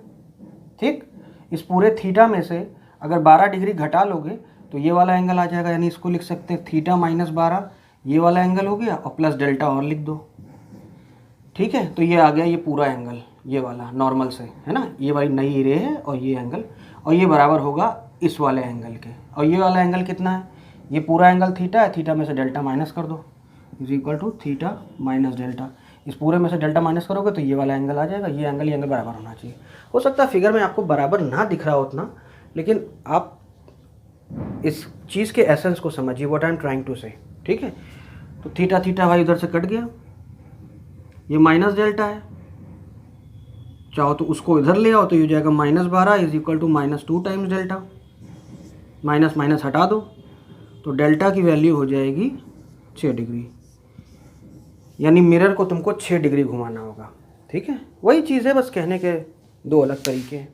ठीक, इस पूरे थीटा में से अगर 12 डिग्री घटा लोगे तो ये वाला एंगल आ जाएगा, यानी इसको लिख सकते हैं थीटा माइनस 12, ये वाला एंगल हो गया, और प्लस डेल्टा और लिख दो। ठीक है, तो ये आ गया ये पूरा एंगल, ये वाला नॉर्मल से, है ना, ये वाली नई रे है और ये एंगल, और ये बराबर होगा इस वाले एंगल के, और ये वाला एंगल कितना है, ये पूरा एंगल थीटा है, थीटा में से डेल्टा माइनस कर दो, is equal to theta minus delta, इस पूरे में से डेल्टा माइनस करोगे तो ये वाला एंगल आ जाएगा, ये एंगल बराबर होना चाहिए। हो सकता है फिगर में आपको बराबर ना दिख रहा हो उतना, लेकिन आप इस चीज़ के एसेंस को समझिए, what I am trying to say. ठीक है, तो थीटा थीटा भाई उधर से कट गया, ये माइनस डेल्टा है, चाहो तो उसको इधर ले आओ तो ये हो जाएगा minus 12 is equal to minus 2 times delta, minus minus हटा दो तो डेल्टा की वैल्यू हो जाएगी 6 डिग्री, यानी मिरर को तुमको 6 डिग्री घुमाना होगा। ठीक है, वही चीज़ है, बस कहने के दो अलग तरीके हैं।